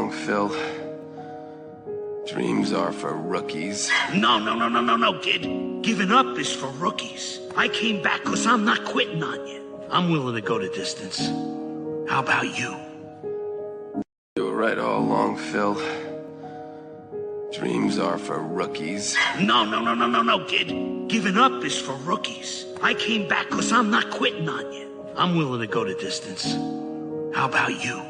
along, Phil. Dreams are for rookies. No, kid. Giving up is for rookies. I came back because I'm not quitting on you. I'm willing to go the distance. How about you? You were right all along, Phil. Dreams are for rookies. No, kid. Giving up is for rookies. I came back because I'm not quitting on you. I'm willing to go the distance. How about you?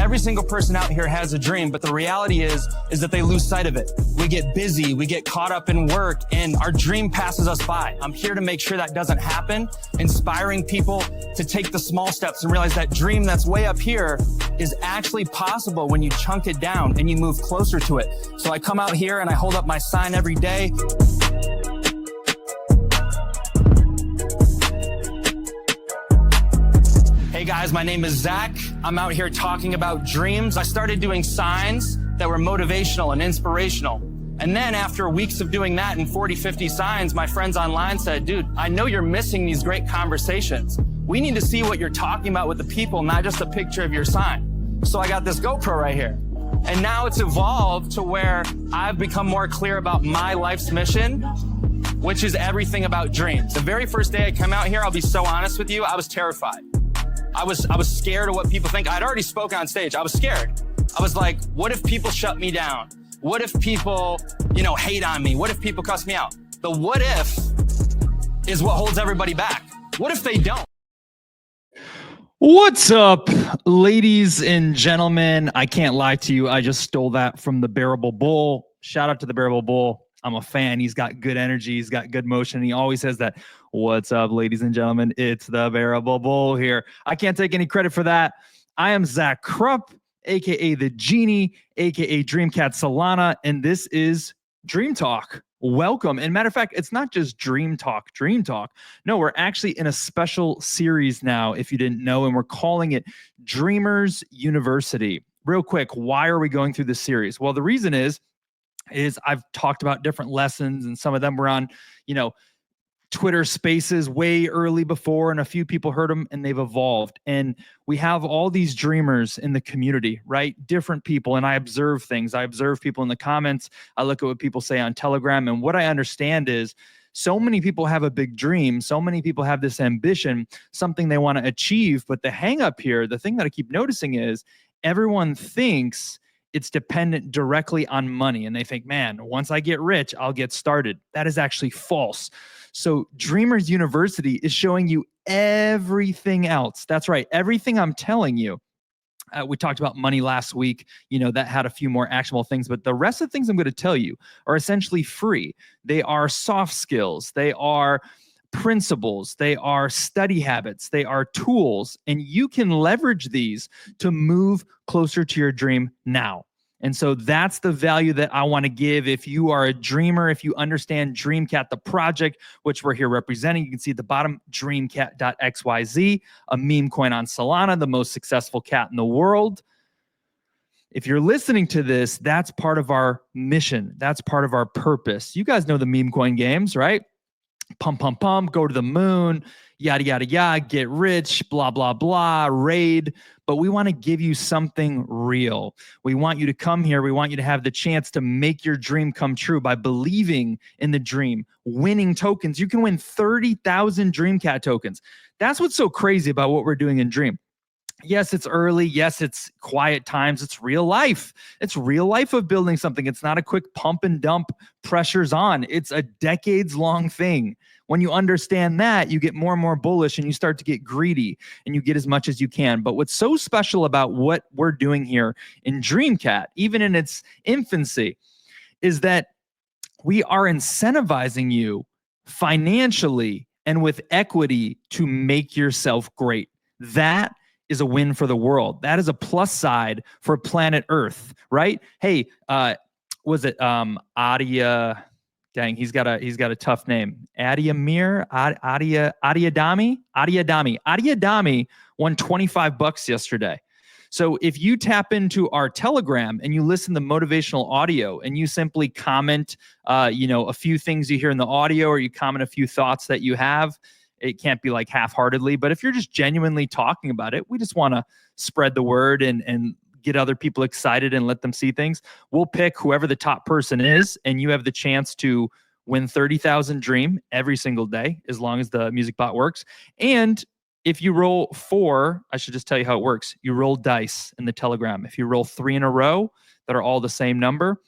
Every single person out here has a dream, but the reality is that they lose sight of it. We get busy, we get caught up in work, and our dream passes us by. I'm here to make sure that doesn't happen, inspiring people to take the small steps and realize that dream that's way up here is actually possible when you chunk it down and you move closer to it. So I come out here and I hold up my sign every day. Hey guys, my name is Zach. I'm out here talking about dreams. I started doing signs that were motivational and inspirational. And then after weeks of doing that and 40, 50 signs, my friends online said, dude, I know you're missing these great conversations. We need to see what you're talking about with the people, not just a picture of your sign. So I got this GoPro right here. And now it's evolved to where I've become more clear about my life's mission, which is everything about dreams. The very first day I came out here, I'll be so honest with you, I was terrified. I was scared of what people think. I'd already spoken on stage. I was scared. I was like, what if people shut me down? What if people, hate on me? What if people cuss me out? The what if is what holds everybody back. What if they don't? What's up, ladies and gentlemen? I can't lie to you. I just stole that from the Bearable Bull. Shout out to the Bearable Bull. I'm a fan. He's got good energy. He's got good motion. He always says that. What's up, ladies and gentlemen? It's the Bearable Bull here. I can't take any credit for that. I am Zach Krupp, a.k.a. The Genie, a.k.a. DreamCat Solana, and this is Dream Talk. Welcome. And matter of fact, it's not just Dream Talk. No, we're actually in a special series now, if you didn't know, and we're calling it Dreamers University. Real quick, why are we going through this series? Well, the reason is I've talked about different lessons, and some of them were on, Twitter Spaces way early before, and a few people heard them and they've evolved. And we have all these dreamers in the community, right? Different people. And I observe things. I observe people in the comments. I look at what people say on Telegram. And what I understand is so many people have a big dream. So many people have this ambition, something they want to achieve. But the hang up here, the thing that I keep noticing is everyone thinks it's dependent directly on money. And they think, man, once I get rich, I'll get started. That is actually false. So Dreamers University is showing you everything else. That's right. Everything I'm telling you. We talked about money last week. That had a few more actionable things, but the rest of the things I'm going to tell you are essentially free. They are soft skills. They are principles. They are study habits. They are tools, and you can leverage these to move closer to your dream now. And so that's the value that I want to give. If you are a dreamer, if you understand DreamCat, the project, which we're here representing, you can see at the bottom, DreamCat.xyz, a meme coin on Solana, the most successful cat in the world. If you're listening to this, that's part of our mission. That's part of our purpose. You guys know the meme coin games, right? Pump, pump, pump, go to the moon, yada, yada, yada, get rich, blah, blah, blah, raid. But we want to give you something real. We want you to come here. We want you to have the chance to make your dream come true by believing in the dream, winning tokens. You can win 30,000 DreamCat tokens. That's what's so crazy about what we're doing in Dream. Yes, it's early. Yes, it's quiet times. It's real life. It's real life of building something. It's not a quick pump and dump, pressure's on. It's a decades long thing. When you understand that, you get more and more bullish and you start to get greedy and you get as much as you can. But what's so special about what we're doing here in DreamCat, even in its infancy, is that we are incentivizing you financially and with equity to make yourself great. That is a win for the world. That is a plus side for planet Earth, right? Hey, was it Adia? Dang, he's got a tough name. Adiamir, Adiadami won $25 yesterday. So if you tap into our Telegram and you listen to motivational audio and you simply comment, a few things you hear in the audio, or you comment a few thoughts that you have, it can't be like half-heartedly, but if you're just genuinely talking about it, we just want to spread the word and get other people excited and let them see things. We'll pick whoever the top person is, and you have the chance to win 30,000 Dream every single day, as long as the music bot works. And if you roll 4, I should just tell you how it works. You roll dice in the Telegram. If you roll 3 in a row that are all the same number,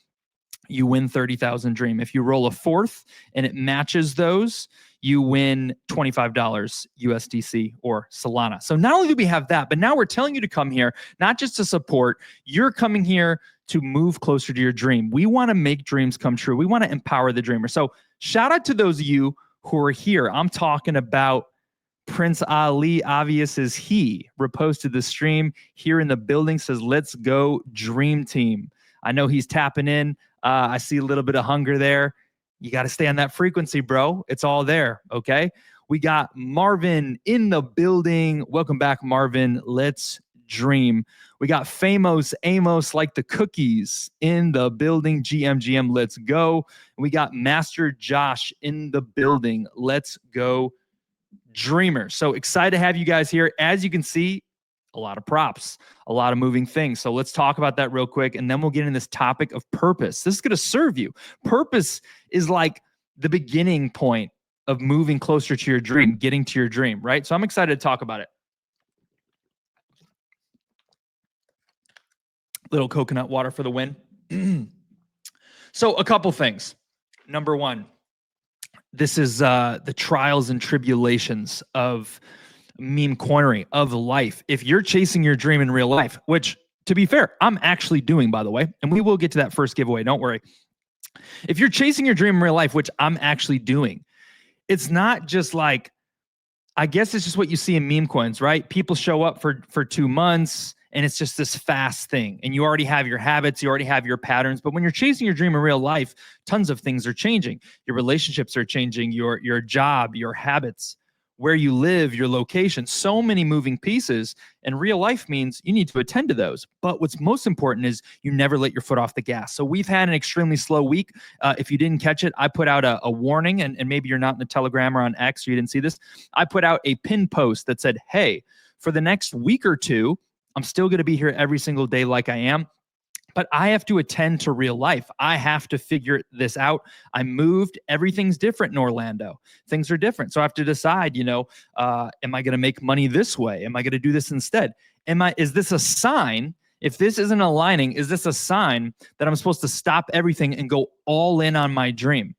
you win 30,000 Dream. If you roll a 4th and it matches those, you win $25 USDC or Solana. So not only do we have that, but now we're telling you to come here, not just to support, you're coming here to move closer to your dream. We want to make dreams come true. We want to empower the dreamer. So shout out to those of you who are here. I'm talking about Prince Ali, obvious as he, reposted the stream here in the building, says, let's go Dream Team. I know he's tapping in. I see a little bit of hunger there. You got to stay on that frequency, bro. It's all there, okay? We got Marvin in the building. Welcome back, Marvin. Let's dream. We got Famos Amos like the cookies in the building. GM, let's go. We got Master Josh in the building. Let's go, dreamers. So excited to have you guys here. As you can see, a lot of props, a lot of moving things. So let's talk about that real quick, and then we'll get in this topic of purpose. This is going to serve you. Purpose is like the beginning point of moving closer to your dream, getting to your dream, right? So I'm excited to talk about it. Little coconut water for the win. So a couple things. Number one, this is the trials and tribulations of meme coinery, of life. If you're chasing your dream in real life, which, to be fair, I'm actually doing, by the way, and we will get to that first giveaway, don't worry. If you're chasing your dream in real life, which I'm actually doing, it's not just like, I guess it's just what you see in meme coins, right? People show up for 2 months and it's just this fast thing, and you already have your habits, you already have your patterns. But when you're chasing your dream in real life, tons of things are changing. Your relationships are changing, your job, your habits, where you live, your location, so many moving pieces. And real life means you need to attend to those. But what's most important is you never let your foot off the gas. So we've had an extremely slow week. If you didn't catch it, I put out a warning, and maybe you're not in the Telegram or on X, or you didn't see this. I put out a pinned post that said, hey, for the next week or two, I'm still going to be here every single day like I am, but I have to attend to real life. I have to figure this out. I moved. Everything's different in Orlando. Things are different. So I have to decide, am I going to make money this way? Am I going to do this instead? Is this a sign? If this isn't aligning, is this a sign that I'm supposed to stop everything and go all in on my dream?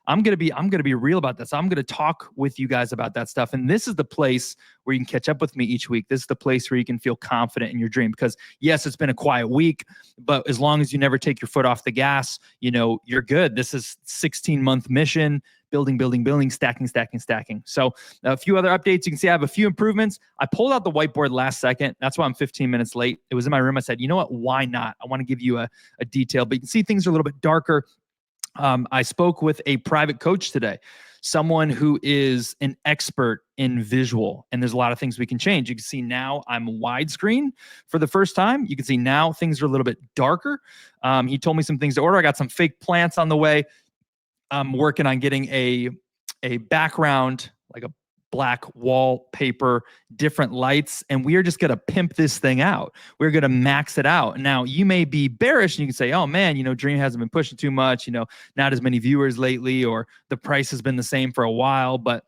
I'm going to be real about this. I'm going to talk with you guys about that stuff. And this is the place where you can catch up with me each week. This is the place where you can feel confident in your dream, because yes, it's been a quiet week, but as long as you never take your foot off the gas, you're good. This is 16-month mission, building, stacking. So a few other updates. You can see I have a few improvements. I pulled out the whiteboard last second. That's why I'm 15 minutes late. It was in my room. I said, you know what? Why not? I want to give you a detail, but you can see things are a little bit darker. I spoke with a private coach today, someone who is an expert in visual, and there's a lot of things we can change. You can see now I'm widescreen for the first time. You can see now things are a little bit darker. He told me some things to order. I got some fake plants on the way. I'm working on getting a background, like a black wallpaper, different lights, and we are just going to pimp this thing out. We're going to max it out. Now, you may be bearish and you can say, oh man, Dream hasn't been pushing too much, not as many viewers lately, or the price has been the same for a while, but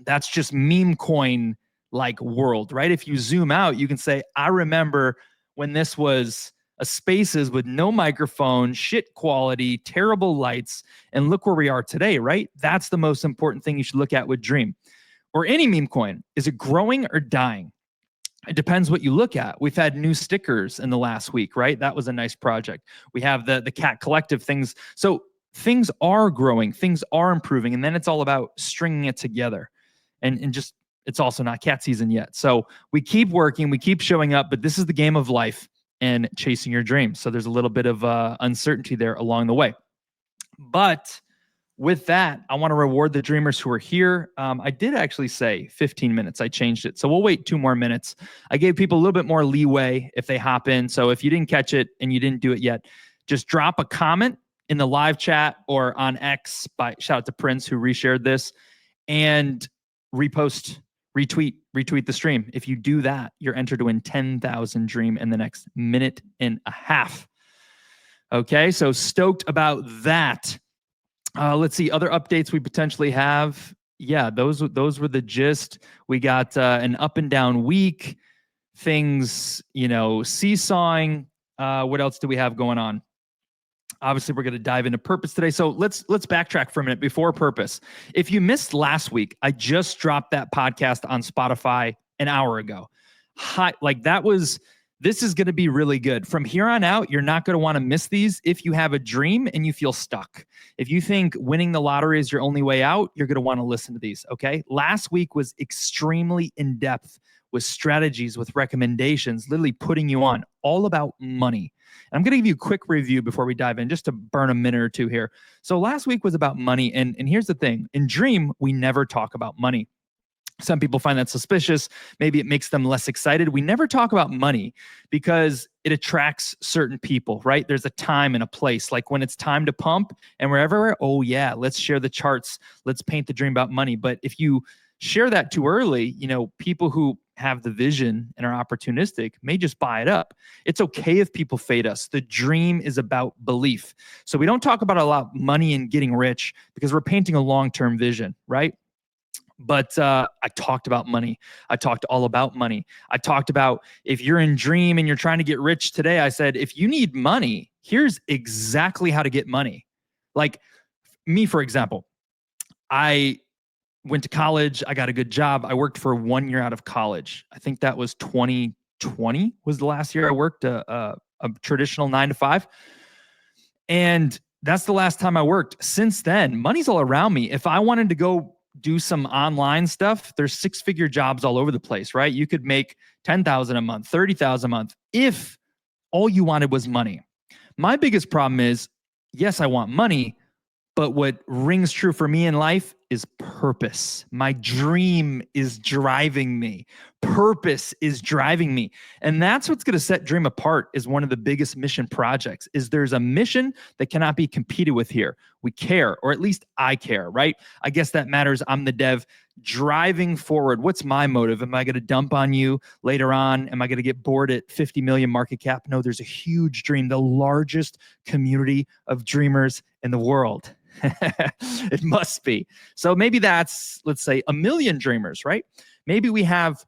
that's just meme coin like world, right? If you zoom out, you can say, I remember when this was a spaces with no microphone, shit quality, terrible lights, and look where we are today, right? That's the most important thing you should look at with Dream or any meme coin. Is it growing or dying? It depends what you look at. We've had new stickers in the last week, right? That was a nice project. We have the Cat Collective things. So things are growing, things are improving, and then it's all about stringing it together. And just, it's also not cat season yet. So we keep working, we keep showing up, but this is the game of life and chasing your dreams. So there's a little bit of uncertainty there along the way. But with that, I want to reward the dreamers who are here. I did actually say 15 minutes. I changed it. So we'll wait 2 more minutes. I gave people a little bit more leeway if they hop in. So if you didn't catch it and you didn't do it yet, just drop a comment in the live chat or on X. Shout out to Prince who reshared this, and retweet the stream. If you do that, you're entered to win 10,000 Dream in the next minute and a half. Okay, so stoked about that. Let's see, other updates we potentially have. Yeah, those were the gist. We got an up and down week. Things, seesawing. What else do we have going on? Obviously, we're going to dive into purpose today. So let's backtrack for a minute before purpose. If you missed last week, I just dropped that podcast on Spotify an hour ago. This is going to be really good. From here on out, you're not going to want to miss these if you have a dream and you feel stuck. If you think winning the lottery is your only way out, you're going to want to listen to these, okay? Last week was extremely in-depth with strategies, with recommendations, literally putting you on, all about money. And I'm going to give you a quick review before we dive in, just to burn a minute or two here. So last week was about money, and here's the thing. In Dream, we never talk about money. Some people find that suspicious. Maybe it makes them less excited. We never talk about money because it attracts certain people, right? There's a time and a place. Like when it's time to pump and we're everywhere, oh yeah, let's share the charts. Let's paint the dream about money. But if you share that too early, people who have the vision and are opportunistic may just buy it up. It's okay if people fade us. The dream is about belief. So we don't talk about a lot of money and getting rich because we're painting a long-term vision, right? But I talked about money. I talked all about money. I talked about if you're in Dream and you're trying to get rich today, I said, if you need money, here's exactly how to get money. Like me, for example, I went to college. I got a good job. I worked for 1 year out of college. I think that was 2020 was the last year I worked a traditional 9 to 5. And that's the last time I worked. Since then, money's all around me. If I wanted to go do some online stuff, there's 6-figure jobs all over the place, right? You could make 10,000 a month, 30,000 a month if all you wanted was money. My biggest problem is, yes, I want money, but what rings true for me in life is purpose. My dream is driving me. Purpose is driving me. And that's what's going to set Dream apart is one of the biggest mission projects is there's a mission that cannot be competed with here. We care, or at least I care, right? I guess that matters. I'm the dev driving forward. What's my motive? Am I going to dump on you later on? Am I going to get bored at 50 million market cap? No, there's a huge dream, the largest community of dreamers in the world. It must be. So maybe that's, let's say, 1 million dreamers, right? Maybe we have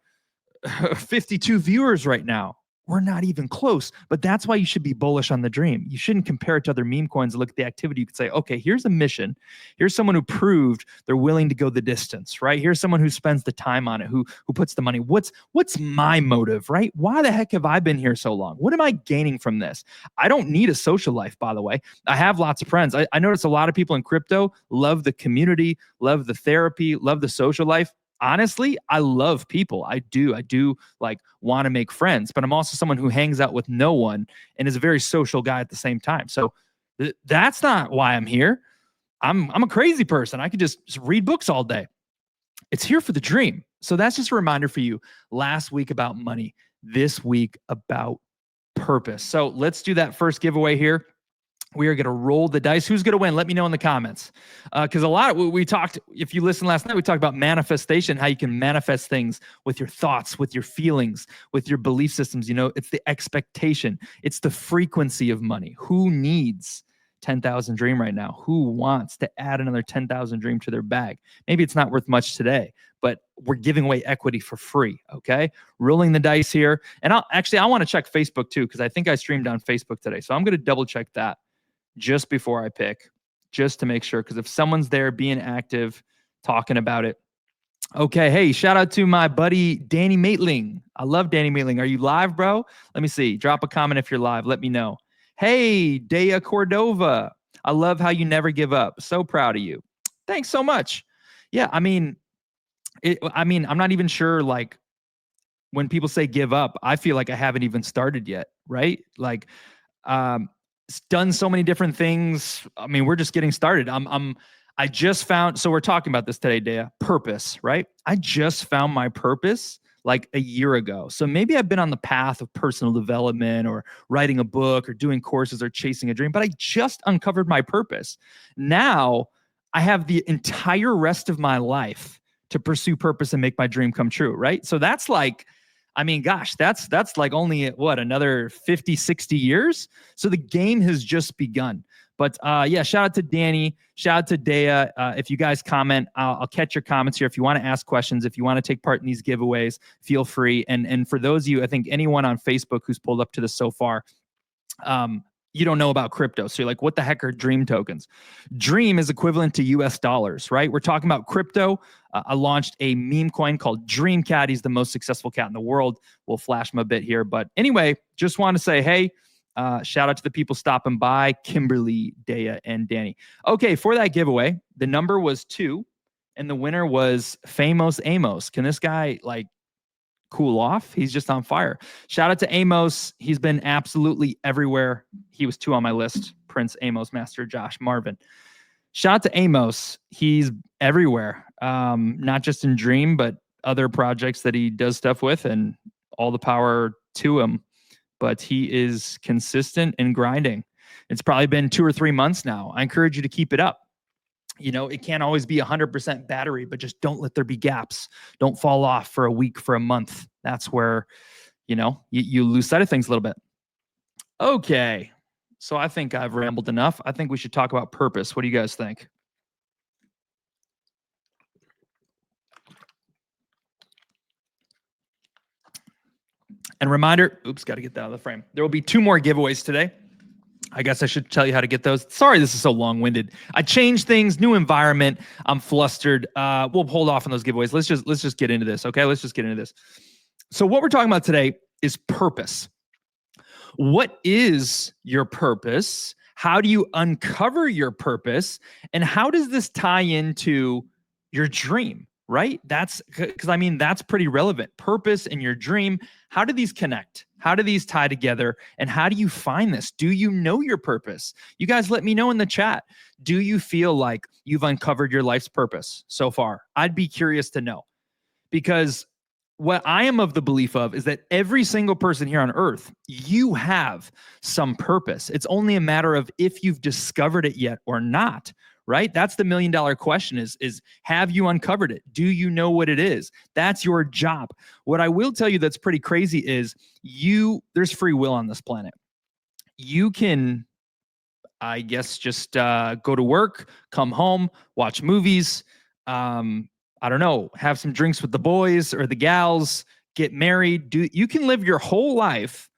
52 viewers right now. We're not even close, but that's why you should be bullish on the dream. You shouldn't compare it to other meme coins and look at the activity. You could say, okay, here's a mission. Here's someone who proved they're willing to go the distance, right? Here's someone who spends the time on it, who puts the money. What's my motive, right? Why the heck have I been here so long? What am I gaining from this? I don't need a social life, by the way. I have lots of friends. I notice a lot of people in crypto love the community, love the therapy, love the social life. Honestly, I love people. I do like want to make friends, but I'm also someone who hangs out with no one and is a very social guy at the same time. So that's not why I'm here. I'm a crazy person. I could just read books all day. It's here for the dream. So that's just a reminder for you. Last week about money, this week about purpose. So let's do that first giveaway here. We are going to roll the dice. Who's going to win? Let me know in the comments. Because a lot of we talked, if you listened last night, we talked about manifestation, how you can manifest things with your thoughts, with your feelings, with your belief systems. It's the expectation. It's the frequency of money. Who needs 10,000 dream right now? Who wants to add another 10,000 dream to their bag? Maybe it's not worth much today, but we're giving away equity for free. Okay. Rolling the dice here. And I want to check Facebook too, because I think I streamed on Facebook today. So I'm going to double check that just before I pick, just to make sure. Because if someone's there being active, talking about it. Okay. Hey, shout out to my buddy, Danny Maitling. I love Danny Maitling. Are you live, bro? Let me see. Drop a comment if you're live. Let me know. Hey, Dea Cordova. I love how you never give up. So proud of you. Thanks so much. Yeah. I mean, I'm not even sure, like, when people say give up, I feel like I haven't even started yet. Right. Like, done so many different things. I mean, we're just getting started. I just found, so we're talking about this today, Dea, purpose, right? I just found my purpose like a year ago. So maybe I've been on the path of personal development or writing a book or doing courses or chasing a dream, but I just uncovered my purpose. Now I have the entire rest of my life to pursue purpose and make my dream come true, right? So that's like, I mean, gosh, that's like only what, another 50, 60 years? So the game has just begun. But yeah, shout out to Danny, shout out to Dea. If you guys comment, I'll catch your comments here. If you want to ask questions, if you want to take part in these giveaways, feel free. And for those of you, I think anyone on Facebook who's pulled up to this so far, you don't know about crypto. So you're like, what the heck are dream tokens? Dream is equivalent to US dollars, right? We're talking about crypto. I launched a meme coin called DreamCat. He's the most successful cat in the world. We'll flash him a bit here. But anyway, just want to say, hey, shout out to the people stopping by, Kimberly, Dea, and Danny. Okay, for that giveaway, the number was 2, and the winner was Famous Amos. Can this guy, like, cool off? He's just on fire. Shout out to Amos. He's been absolutely everywhere. He was 2 on my list. Prince, Amos, Master, Josh, Marvin. Shout out to Amos. He's everywhere, not just in Dream, but other projects that he does stuff with, and all the power to him. But he is consistent and grinding. It's probably been 2 or 3 months now. I encourage you to keep it up. You know, it can't always be 100% battery, but just don't let there be gaps. Don't fall off for a week, for a month. That's where, you know, you lose sight of things a little bit. Okay. So I think I've rambled enough. I think we should talk about purpose. What do you guys think? And reminder, oops, got to get that out of the frame. There will be 2 more giveaways today. I guess I should tell you how to get those. Sorry, this is so long-winded. I changed things, new environment. I'm flustered. We'll hold off on those giveaways. Let's just get into this, okay? Let's just get into this. So what we're talking about today is purpose. What is your purpose? How do you uncover your purpose? And how does this tie into your dream? Right? That's because, I mean, that's pretty relevant. Purpose and your dream. How do these connect? How do these tie together? And how do you find this? Do you know your purpose? You guys let me know in the chat. Do you feel like you've uncovered your life's purpose so far? I'd be curious to know, because what I am of the belief of is that every single person here on earth, you have some purpose. It's only a matter of if you've discovered it yet or not. Right? That's the $1 million question is have you uncovered it? Do you know what it is? That's your job. What I will tell you that's pretty crazy is there's free will on this planet. You can, I guess, just go to work, come home, watch movies, I don't know, have some drinks with the boys or the gals, get married. You can live your whole life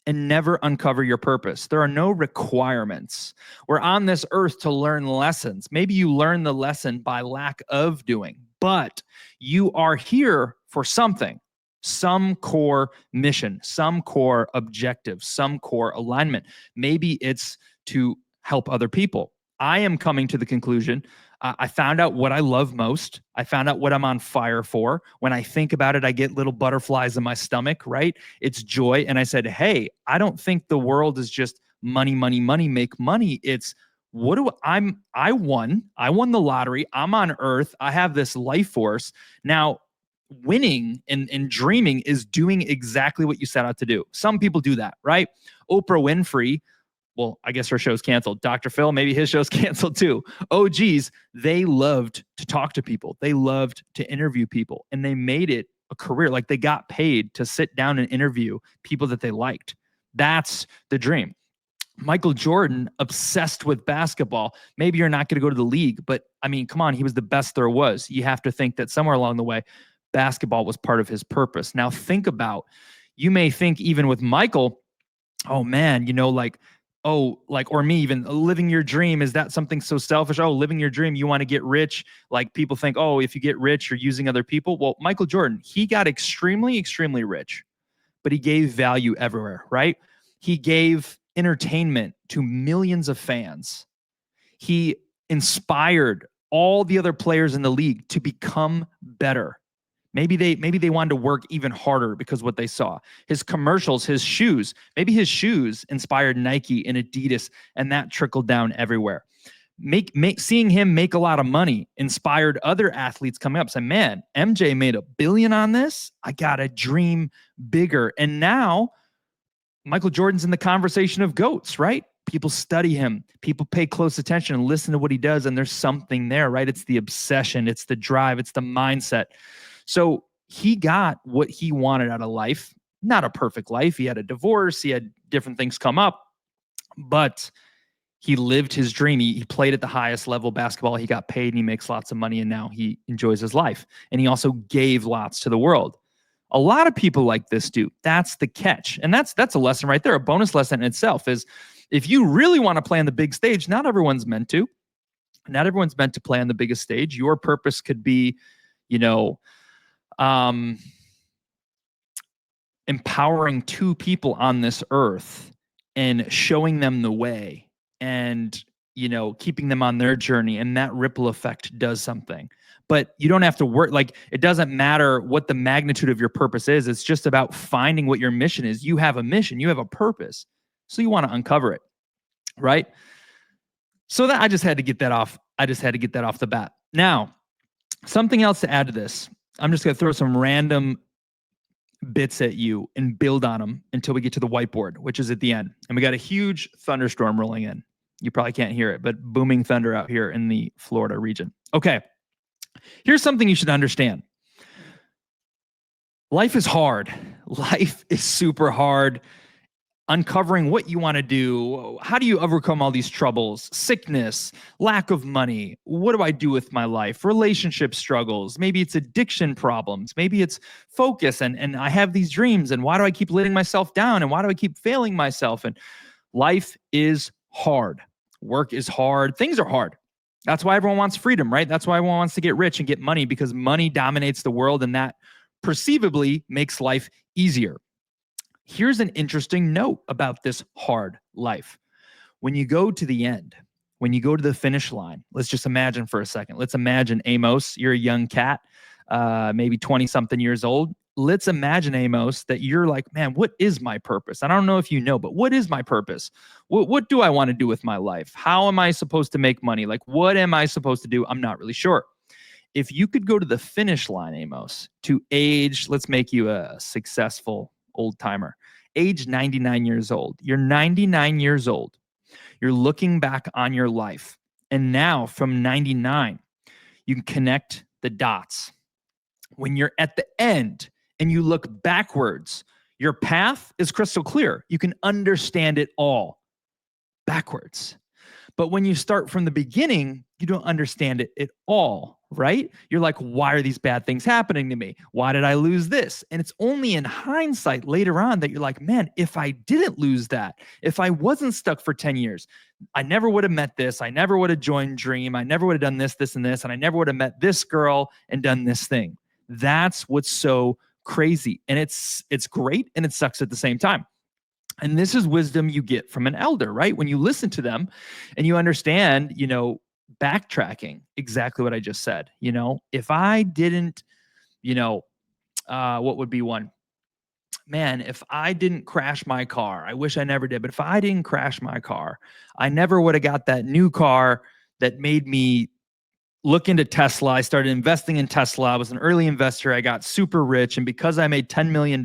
and never uncover your purpose. There are no requirements. We're on this earth to learn lessons. Maybe you learn the lesson by lack of doing, but you are here for something, some core mission, some core objective, some core alignment. Maybe it's to help other people. I am coming to the conclusion, I found out what I love most. I found out what I'm on fire for. When I think about it, I get little butterflies in my stomach, right? It's joy. And I said, hey, I don't think the world is just money, money, money, make money. It's I won the lottery. I'm on earth. I have this life force. Now, winning and dreaming is doing exactly what you set out to do. Some people do that, right? Oprah Winfrey, well, I guess her show's canceled. Dr. Phil, maybe his show's canceled too. OGs, they loved to talk to people. They loved to interview people, and they made it a career. Like, they got paid to sit down and interview people that they liked. That's the dream. Michael Jordan, obsessed with basketball. Maybe you're not going to go to the league, but I mean, come on, he was the best there was. You have to think that somewhere along the way, basketball was part of his purpose. Now think about, you may think even with Michael, oh man, or me even, living your dream, is that something so selfish? Oh, living your dream, you want to get rich. Like people think, oh, if you get rich, you're using other people. Well, Michael Jordan, he got extremely, extremely rich, but he gave value everywhere, right? He gave entertainment to millions of fans. He inspired all the other players in the league to become better. Maybe they wanted to work even harder because of what they saw. His commercials, his shoes, maybe his shoes inspired Nike and Adidas, and that trickled down everywhere. Seeing him make a lot of money inspired other athletes coming up, saying, man, MJ made $1 billion on this. I got to dream bigger. And now Michael Jordan's in the conversation of GOATs, right? People study him. People pay close attention and listen to what he does. And there's something there, right? It's the obsession. It's the drive. It's the mindset. So he got what he wanted out of life. Not a perfect life. He had a divorce. He had different things come up. But he lived his dream. He played at the highest level of basketball. He got paid and he makes lots of money. And now he enjoys his life. And he also gave lots to the world. A lot of people like this do. That's the catch. And that's a lesson right there. A bonus lesson in itself is, if you really want to play on the big stage, not everyone's meant to. Not everyone's meant to play on the biggest stage. Your purpose could be, empowering 2 people on this earth and showing them the way and, keeping them on their journey. And that ripple effect does something. But you don't have to work. Like, it doesn't matter what the magnitude of your purpose is. It's just about finding what your mission is. You have a mission. You have a purpose. So you want to uncover it, right? So that I just had to get that off. I just had to get that off the bat. Now, something else to add to this. I'm just going to throw some random bits at you and build on them until we get to the whiteboard, which is at the end. And we got a huge thunderstorm rolling in. You probably can't hear it, but booming thunder out here in the Florida region. Okay. Here's something you should understand. Life is hard. Life is super hard. Uncovering what you want to do. How do you overcome all these troubles? Sickness, lack of money. What do I do with my life? Relationship struggles. Maybe it's addiction problems. Maybe it's focus. And I have these dreams. And why do I keep letting myself down? And why do I keep failing myself? And life is hard. Work is hard. Things are hard. That's why everyone wants freedom, right? That's why everyone wants to get rich and get money, because money dominates the world, and that perceivably makes life easier. Here's an interesting note about this hard life. When you go to the end, when you go to the finish line, let's just imagine for a second. Let's imagine, Amos, you're a young cat, maybe 20-something years old. Let's imagine, Amos, that you're like, man, what is my purpose? I don't know if you know, but what is my purpose? What do I want to do with my life? How am I supposed to make money? Like, what am I supposed to do? I'm not really sure. If you could go to the finish line, Amos, to age, let's make you a successful old timer, age 99 years old. You're 99 years old. You're looking back on your life. And now from 99, you can connect the dots. When you're at the end and you look backwards, your path is crystal clear. You can understand it all backwards. But when you start from the beginning, you don't understand it at all, right? You're like, why are these bad things happening to me? Why did I lose this? And it's only in hindsight later on that you're like, man, if I didn't lose that, if I wasn't stuck for 10 years, I never would have met this. I never would have joined Dream. I never would have done this, this, and this. And I never would have met this girl and done this thing. That's what's so crazy. And it's great and it sucks at the same time. And this is wisdom you get from an elder, right? When you listen to them and you understand, backtracking exactly what I just said. If I didn't, what would be one? Man, if I didn't crash my car, I wish I never did, but if I didn't crash my car, I never would have got that new car that made me look into Tesla. I started investing in Tesla. I was an early investor. I got super rich. And because I made $10 million,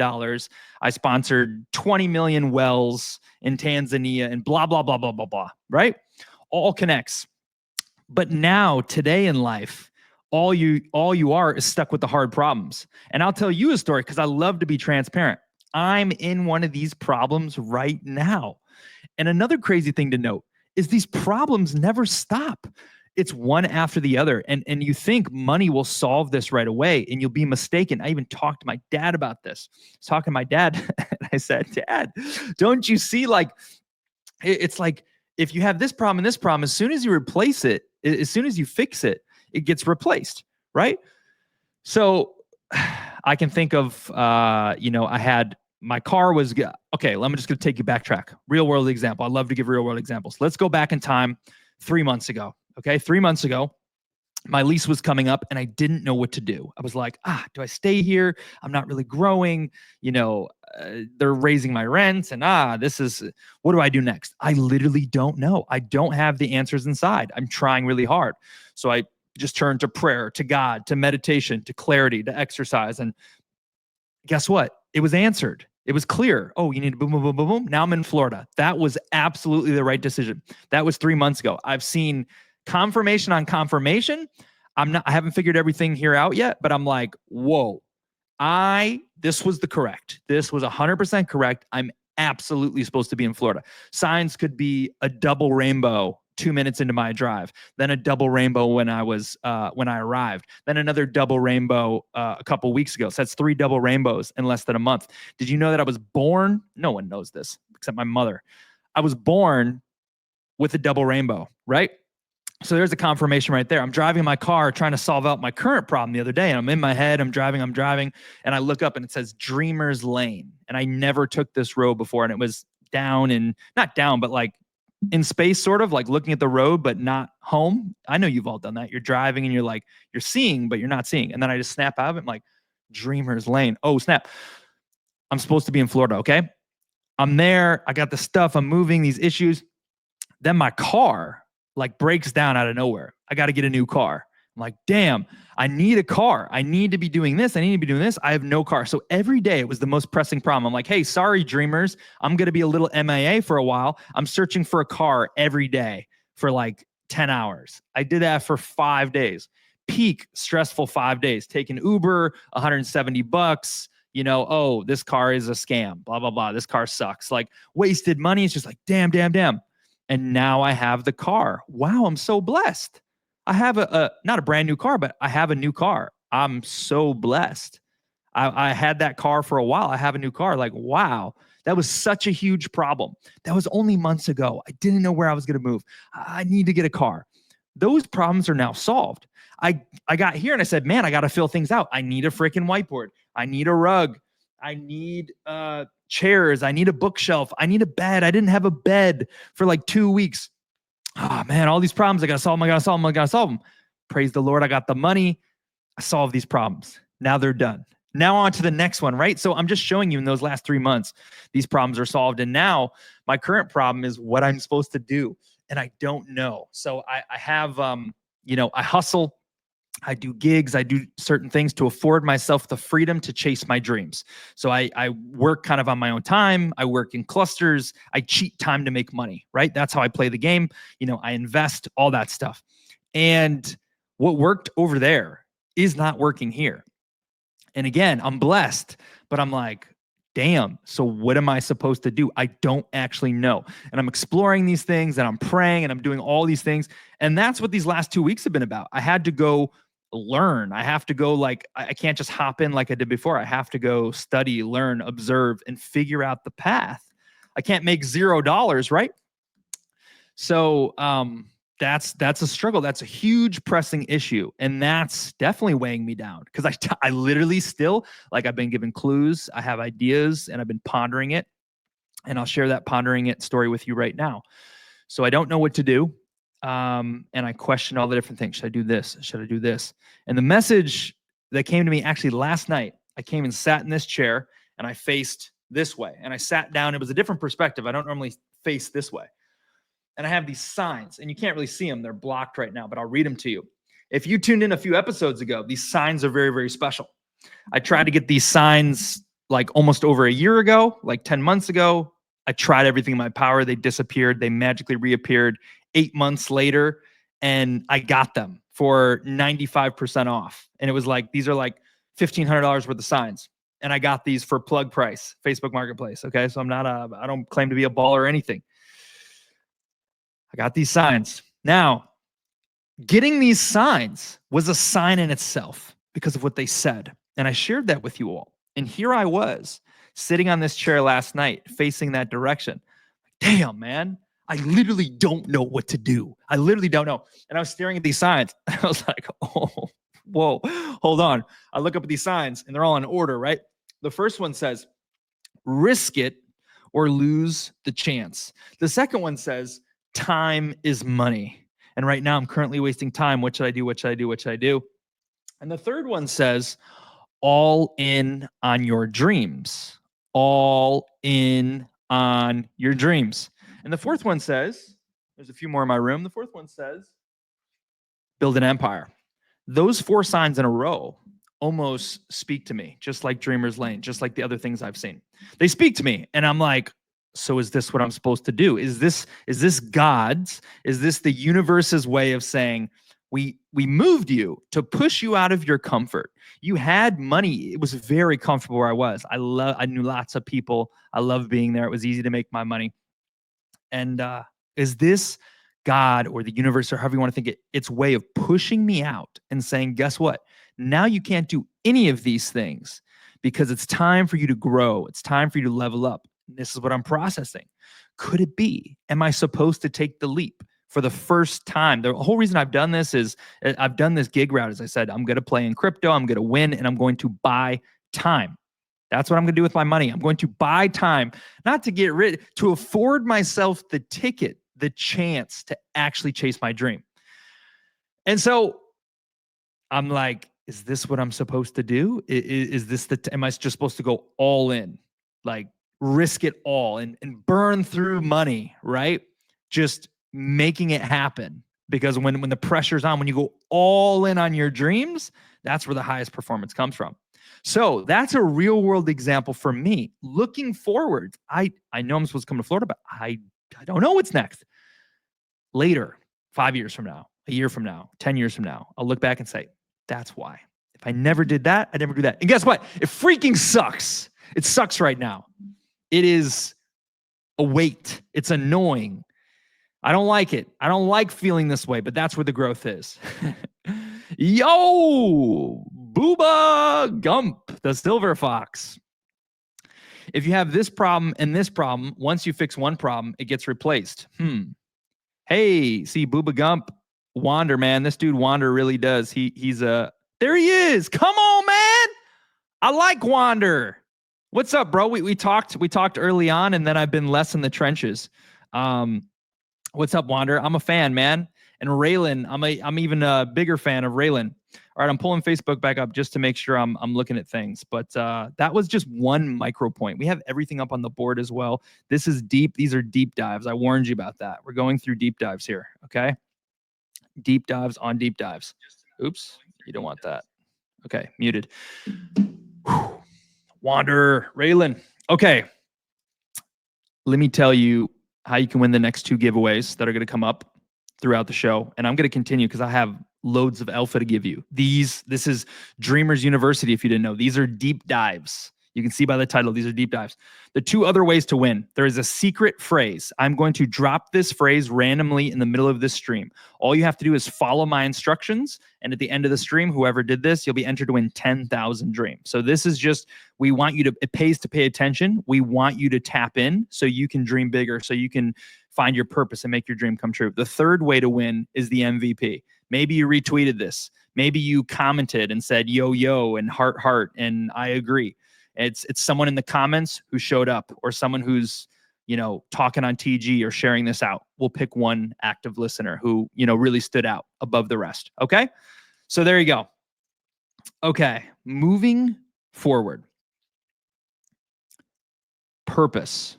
I sponsored 20 million wells in Tanzania and blah, blah, blah, blah, blah, blah, right? All connects. But now, today in life, all you are is stuck with the hard problems. And I'll tell you a story because I love to be transparent. I'm in one of these problems right now. And another crazy thing to note is these problems never stop. It's one after the other. And you think money will solve this right away, and you'll be mistaken. I even talked to my dad about this. I was talking to my dad, and I said, Dad, don't you see, like, it's like if you have this problem and this problem, as soon as you replace it, as soon as you fix it, it gets replaced, right? So I can think of, I had my car was, okay, I'm just going to take you backtrack. Real world example. I love to give real world examples. Let's go back in time 3 months ago. Okay. 3 months ago, my lease was coming up and I didn't know what to do. I was like, do I stay here? I'm not really growing. They're raising my rent and what do I do next? I literally don't know. I don't have the answers inside. I'm trying really hard. So I just turned to prayer, to God, to meditation, to clarity, to exercise. And guess what? It was answered. It was clear. Oh, you need to boom, boom, boom, boom, boom. Now I'm in Florida. That was absolutely the right decision. That was 3 months ago. I've seen confirmation on confirmation. I haven't figured everything here out yet, but I'm like, whoa, this was 100% correct. I'm absolutely supposed to be in Florida. Signs could be a double rainbow 2 minutes into my drive, then a double rainbow when I arrived, then another double rainbow a couple weeks ago. So that's 3 double rainbows in less than a month. Did you know that I was born? No one knows this except my mother. I was born with a double rainbow, right? So there's a confirmation right there. I'm driving my car trying to solve out my current problem the other day, and I'm in my head, I'm driving, and I look up and it says Dreamer's Lane. And I never took this road before, and it was down and not down, but like in space, sort of like looking at the road, but not home. I know you've all done that. You're driving and you're seeing, but you're not seeing. And then I just snap out of it. I'm like, Dreamer's Lane. Oh, snap. I'm supposed to be in Florida. Okay. I'm there. I got the stuff. I'm moving these issues. Then my car breaks down out of nowhere. I got to get a new car. I'm like, damn, I need a car. I need to be doing this. I need to be doing this. I have no car. So every day it was the most pressing problem. I'm like, hey, sorry, dreamers. I'm going to be a little MIA for a while. I'm searching for a car every day for 10 hours. I did that for 5 days. Peak stressful 5 days. Taking Uber, $170. Oh, this car is a scam. Blah, blah, blah. This car sucks. Wasted money. It's just damn. And now I have the car. Wow, I'm so blessed. I have not a brand new car, but I have a new car. I'm so blessed. I had that car for a while. I have a new car. Wow, that was such a huge problem. That was only months ago. I didn't know where I was going to move. I need to get a car. Those problems are now solved. I got here and I said, man, I got to fill things out. I need a freaking whiteboard. I need a rug. I need chairs. I need a bookshelf. I need a bed. I didn't have a bed for 2 weeks. Oh man, all these problems, I got to solve them. Praise the Lord. I got the money. I solved these problems. Now they're done. Now on to the next one, right? So I'm just showing you in those last 3 months, these problems are solved. And now my current problem is what I'm supposed to do. And I don't know. So I have, I hustle. I do gigs. I do certain things to afford myself the freedom to chase my dreams. So I work kind of on my own time. I work in clusters. I cheat time to make money, right? That's how I play the game. I invest, all that stuff. And what worked over there is not working here. And again, I'm blessed, but I'm like, damn, so what am I supposed to do? I don't actually know. And I'm exploring these things and I'm praying and I'm doing all these things. And that's what these last 2 weeks have been about. I had to go learn. I have to go I can't just hop in like I did before. I have to go study, learn, observe, and figure out the path. I can't make $0, right? So that's a struggle. That's a huge pressing issue. And that's definitely weighing me down because I literally still, I've been given clues. I have ideas and I've been pondering it. And I'll share that pondering it story with you right now. So I don't know what to do. And I question all the different things. Should I do this? Should I do this? And the message that came to me actually last night, I came and sat in this chair and I faced this way and I sat down. It was a different perspective. I don't normally face this way. And I have these signs and you can't really see them. They're blocked right now, but I'll read them to you. If you tuned in a few episodes ago, these signs are very, very special. I tried to get these signs almost over a year ago, 10 months ago. I tried everything in my power. They disappeared. They magically reappeared 8 months later. And I got them for 95% off. And it was these are $1,500 worth of signs. and I got these for plug price, Facebook Marketplace. Okay, so I don't claim to be a baller or anything. I got these signs. Now, getting these signs was a sign in itself because of what they said. And I shared that with you all. And here I was sitting on this chair last night facing that direction. Damn, man, I literally don't know what to do. I literally don't know. And I was staring at these signs. I was like, oh, whoa, hold on. I look up at these signs and they're all in order, right? The first one says, risk it or lose the chance. The second one says, time is money. And right now I'm currently wasting time. What should I do? What should I do? What should I do? And the third one says, all in on your dreams. All in on your dreams. And the fourth one says, there's a few more in my room. The fourth one says, build an empire. Those 4 signs in a row almost speak to me, just like Dreamer's Lane, just like the other things I've seen. They speak to me, and I'm like, so is this what I'm supposed to do? Is this God's? Is this the universe's way of saying, we moved you to push you out of your comfort? You had money. It was very comfortable where I was. I knew lots of people. I loved being there. It was easy to make my money. And is this God or the universe, or however you want to think it, its way of pushing me out and saying, guess what? Now you can't do any of these things because it's time for you to grow. It's time for you to level up. This is what I'm processing. Could it be? Am I supposed to take the leap for the first time? The whole reason I've done this is I've done this gig route. As I said, I'm going to play in crypto. I'm going to win, and I'm going to buy time. That's what I'm going to do with my money. I'm going to buy time, not to get rid, to afford myself the ticket, the chance to actually chase my dream. And so I'm like, is this what I'm supposed to do? Is this am I just supposed to go all in, like risk it all and burn through money, right? Just making it happen. Because when the pressure's on, when you go all in on your dreams, that's where the highest performance comes from. So that's a real world example for me. Looking forward, I know I'm supposed to come to Florida, but I don't know what's next. Later, 5 years from now, a year from now, 10 years from now, I'll look back and say, that's why. If I never did that, I'd never do that. And guess what? It freaking sucks. It sucks right now. It is a weight. It's annoying. I don't like it. I don't like feeling this way, but that's where the growth is. Yo, Booba Gump, the silver fox. If you have this problem and this problem, once you fix one problem, it gets replaced. Hey, see Booba Gump, Wander, man. This dude Wander really does. He's a, there he is. Come on, man. I like Wander. What's up, bro? We talked early on, and then I've been less in the trenches. What's up, Wander? I'm a fan, man. And Raylan, I'm even a bigger fan of Raylan. All right, I'm pulling Facebook back up just to make sure I'm looking at things. But that was just one micro point. We have everything up on the board as well. This is deep. These are deep dives. I warned you about that. We're going through deep dives here, okay? Deep dives on deep dives. Oops, you don't want that. Okay, muted. Whew. Wander, Raylan. Okay, let me tell you how you can win the next 2 giveaways that are going to come up throughout the show. And I'm going to continue because I have loads of alpha to give you. This is Dreamers University, if you didn't know. These are deep dives. You can see by the title, these are deep dives. The 2 other ways to win. There is a secret phrase. I'm going to drop this phrase randomly in the middle of this stream. All you have to do is follow my instructions. And at the end of the stream, whoever did this, you'll be entered to win 10,000 dreams. So this is just, we want you to, it pays to pay attention. We want you to tap in so you can dream bigger, so you can find your purpose and make your dream come true. The third way to win is the MVP. Maybe you retweeted this. Maybe you commented and said, yo, yo, and heart, heart, and I agree. It's someone in the comments who showed up, or someone who's, talking on TG or sharing this out. We'll pick one active listener who, really stood out above the rest. Okay. So there you go. Okay. Moving forward. Purpose.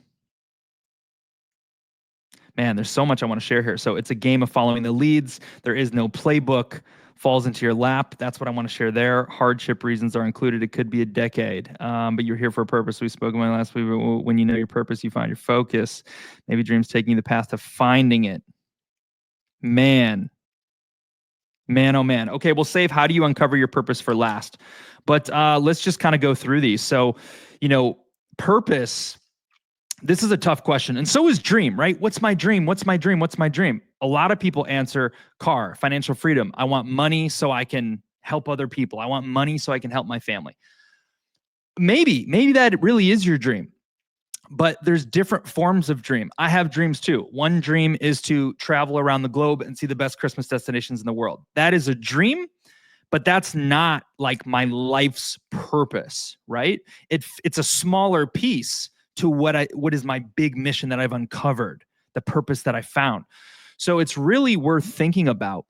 Man, there's so much I want to share here. So it's a game of following the leads. There is no playbook. Falls into your lap. That's what I want to share there. Hardship reasons are included. It could be a decade, but you're here for a purpose. We spoke about last week. When you know your purpose, you find your focus. Maybe dreams taking you the path to finding it. Man, Man, oh man. Okay, we'll save how do you uncover your purpose for last. But let's just kind of go through these. So, purpose, this is a tough question. And so is dream, right? What's my dream? What's my dream? What's my dream? A lot of people answer car, financial freedom. I want money so I can help other people. I want money so I can help my family. Maybe that really is your dream. But there's different forms of dream. I have dreams too. One dream is to travel around the globe and see the best Christmas destinations in the world. That is a dream, but that's not like my life's purpose, right? It's a smaller piece to what is my big mission that I've uncovered, the purpose that I found. So it's really worth thinking about.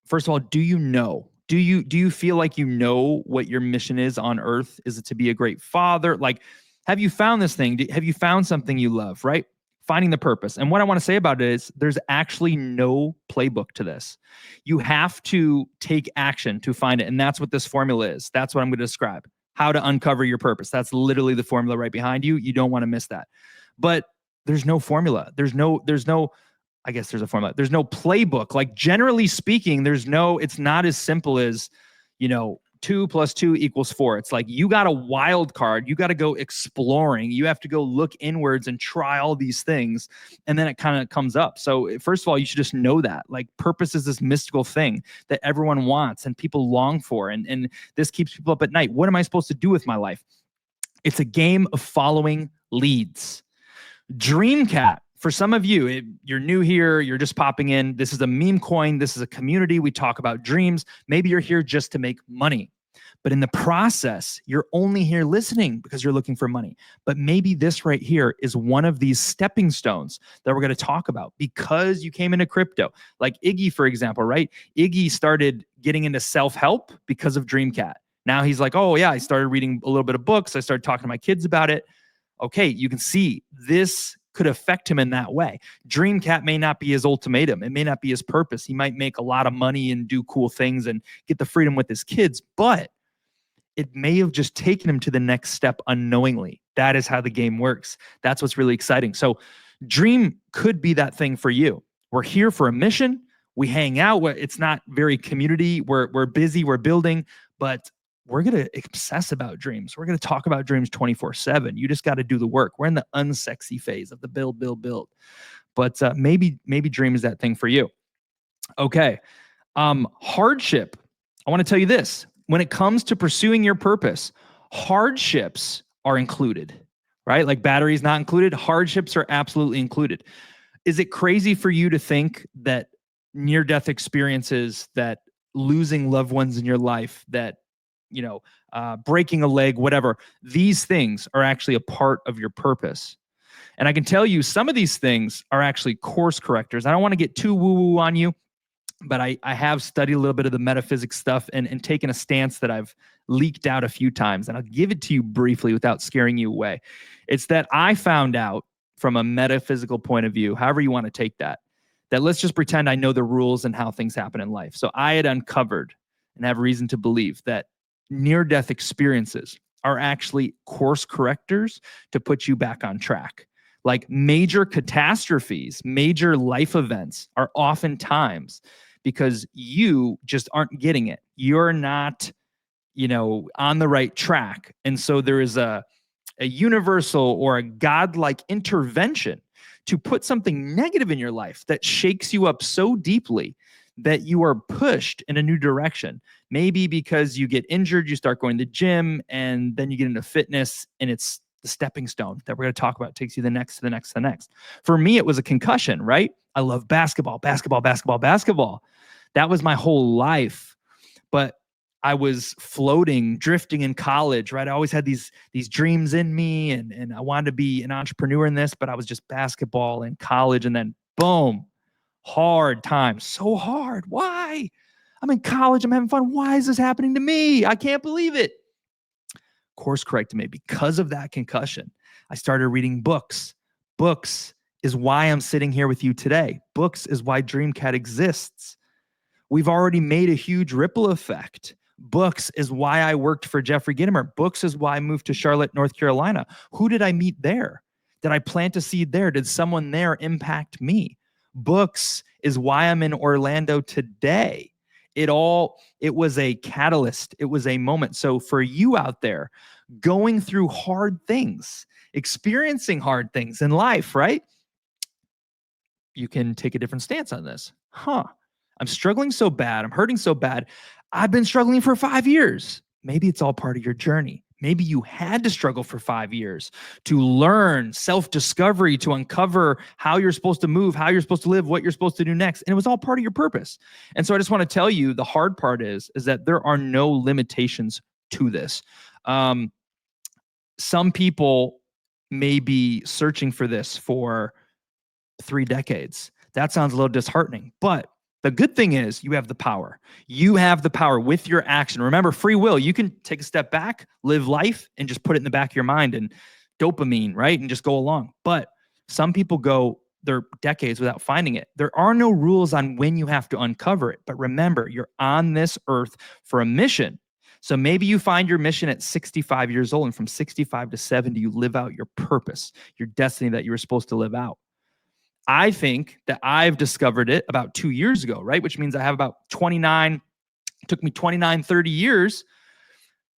First of all, do you know? Do you feel like you know what your mission is on earth? Is it to be a great father? Like, have you found this thing? Have you found something you love, right? Finding the purpose. And what I want to say about it is there's actually no playbook to this. You have to take action to find it. And that's what this formula is. That's what I'm going to describe. How to uncover your purpose. That's literally the formula right behind you. You don't want to miss that. But there's no formula. There's no, I guess there's a formula. There's no playbook. Like generally speaking, it's not as simple as, 2 + 2 = 4. It's like you got a wild card. You got to go exploring. You have to go look inwards and try all these things. And then it kind of comes up. So first of all, you should just know that like purpose is this mystical thing that everyone wants and people long for. And this keeps people up at night. What am I supposed to do with my life? It's a game of following leads. DreamCat. For some of you, you're new here, you're just popping in. This is a meme coin. This is a community. We talk about dreams. Maybe you're here just to make money. But in the process, you're only here listening because you're looking for money. But maybe this right here is one of these stepping stones that we're going to talk about because you came into crypto. Like Iggy, for example, right? Iggy started getting into self-help because of DreamCat. Now he's like, oh yeah, I started reading a little bit of books. I started talking to my kids about it. Okay, you can see this could affect him in that way. DreamCat may not be his ultimatum. It may not be his purpose. He might make a lot of money and do cool things and get the freedom with his kids, but it may have just taken him to the next step unknowingly. That is how the game works. That's what's really exciting. So dream could be that thing for you. We're here for a mission. We hang out. It's not very community. We're busy. We're building, but we're going to obsess about dreams. We're going to talk about dreams 24/7. You just got to do the work. We're in the unsexy phase of the build. But maybe dream is that thing for you. Okay. Hardship. I want to tell you this. When it comes to pursuing your purpose, hardships are included, right? Like batteries not included. Hardships are absolutely included. Is it crazy for you to think that near-death experiences, that losing loved ones in your life, that breaking a leg, whatever, these things are actually a part of your purpose? And I can tell you some of these things are actually course correctors. I don't want to get too woo-woo on you, but I have studied a little bit of the metaphysics stuff and taken a stance that I've leaked out a few times. And I'll give it to you briefly without scaring you away. It's that I found out from a metaphysical point of view, however you want to take that let's just pretend I know the rules and how things happen in life. So I had uncovered and have reason to believe that near-death experiences are actually course correctors to put you back on track. Like major catastrophes, major life events are oftentimes because you just aren't getting it. You're not, on the right track. And so there is a universal or a godlike intervention to put something negative in your life that shakes you up so deeply that you are pushed in a new direction. Maybe because you get injured, you start going to the gym, and then you get into fitness, and it's the stepping stone that we're going to talk about. It takes you the next to the next to the next. For me, it was a concussion, right? I love basketball. That was my whole life. But I was floating, drifting in college, right? I always had these dreams in me, and I wanted to be an entrepreneur in this, but I was just basketball in college, and then boom, hard times. So hard. Why? I'm in college. I'm having fun. Why is this happening to me? I can't believe it. Course corrected me because of that concussion. I started reading books. Books is why I'm sitting here with you today. Books is why DreamCat exists. We've already made a huge ripple effect. Books is why I worked for Jeffrey Gitomer. Books is why I moved to Charlotte, North Carolina. Who did I meet there? Did I plant a seed there? Did someone there impact me? Books is why I'm in Orlando today. It was a catalyst. It was a moment. So for you out there going through hard things, experiencing hard things in life, right? You can take a different stance on this. I'm struggling so bad. I'm hurting so bad. I've been struggling for 5 years. Maybe it's all part of your journey. Maybe you had to struggle for 5 years to learn self-discovery, to uncover how you're supposed to move, how you're supposed to live, what you're supposed to do next. And it was all part of your purpose. And so I just want to tell you, the hard part is that there are no limitations to this. Some people may be searching for this for 3 decades. That sounds a little disheartening, but the good thing is you have the power. You have the power with your action. Remember, free will. You can take a step back, live life, and just put it in the back of your mind and dopamine, right? And just go along. But some people go their decades without finding it. There are no rules on when you have to uncover it. But remember, you're on this earth for a mission. So maybe you find your mission at 65 years old, and from 65 to 70, you live out your purpose, your destiny that you were supposed to live out. I think that I've discovered it about 2 years ago, right? Which means I have about 29, took me 29, 30 years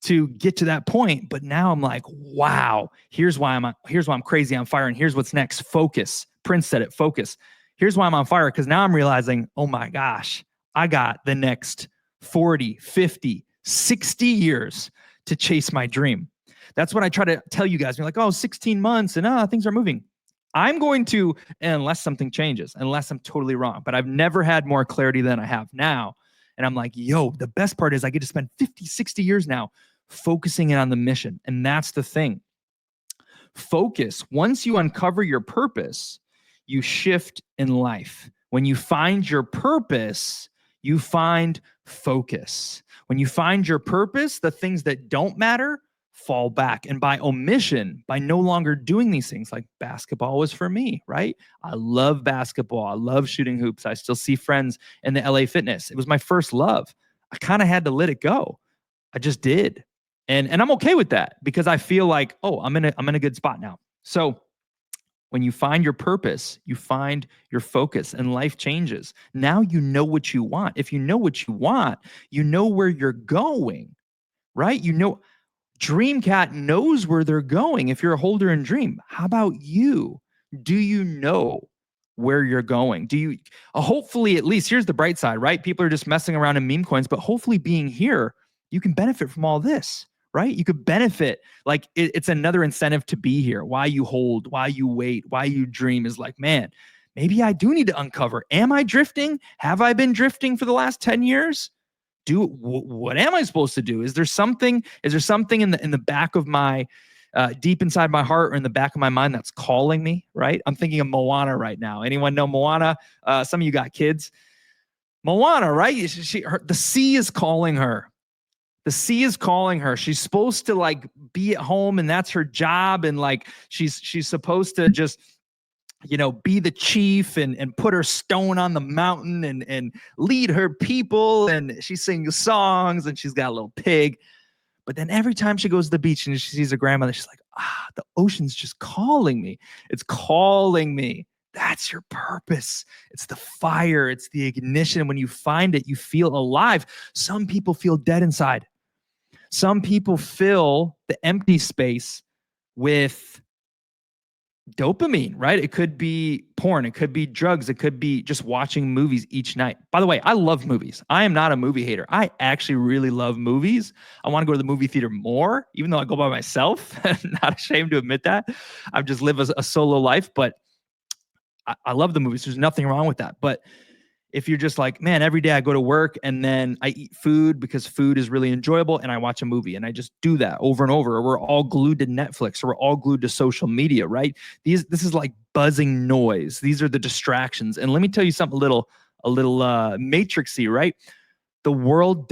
to get to that point. But now I'm like, wow, here's why I'm crazy on fire. And here's what's next. Focus. Prince said it, focus. Here's why I'm on fire. Because now I'm realizing, oh my gosh, I got the next 40, 50, 60 years to chase my dream. That's what I try to tell you guys. You're like, oh, 16 months and things are moving. I'm going to, unless something changes, unless I'm totally wrong, but I've never had more clarity than I have now. And I'm like, yo, the best part is I get to spend 50, 60 years now focusing in on the mission. And that's the thing. Focus. Once you uncover your purpose, you shift in life. When you find your purpose, you find focus. When you find your purpose, the things that don't matter fall back. And by omission, by no longer doing these things, like basketball was for me, right? I love basketball. I love shooting hoops. I still see friends in the LA Fitness. It was my first love. I kind of had to let it go. I just did. And I'm okay with that because I feel like, oh, I'm in a good spot now. So when you find your purpose, you find your focus and life changes. Now you know what you want. If you know what you want, you know where you're going, right? You know, DreamCat knows where they're going if you're a holder in Dream. How about you? Do you know where you're going? Do you, hopefully, at least, here's the bright side, right? People are just messing around in meme coins, but hopefully being here, you can benefit from all this, right? You could benefit. Like it's another incentive to be here. Why you hold, why you wait, why you dream is like, man, maybe I do need to uncover. Am I drifting? Have I been drifting for the last 10 years? What am I supposed to do? Is there something in the back of my deep inside my heart or in the back of my mind that's calling me, right? I'm thinking of Moana right now. Anyone know Moana? Some of you got kids. Moana, right? The sea is calling her. The sea is calling her. She's supposed to like be at home and that's her job. And like she's supposed to just, you know, be the chief and put her stone on the mountain and lead her people. And she sings songs and she's got a little pig. But then every time she goes to the beach and she sees her grandmother, she's like, the ocean's just calling me. It's calling me. That's your purpose. It's the fire. It's the ignition. When you find it, you feel alive. Some people feel dead inside. Some people fill the empty space with dopamine, right? It could be porn. It could be drugs. It could be just watching movies each night. By the way, I love movies. I am not a movie hater. I actually really love movies. I want to go to the movie theater more, even though I go by myself. I'm not ashamed to admit that. I've just lived a solo life, but I love the movies. There's nothing wrong with that. But if you're just like, man, every day I go to work and then I eat food because food is really enjoyable and I watch a movie and I just do that over and over, or we're all glued to Netflix or we're all glued to social media, right? This is like buzzing noise. These are the distractions. And let me tell you something a little matrixy, right? The world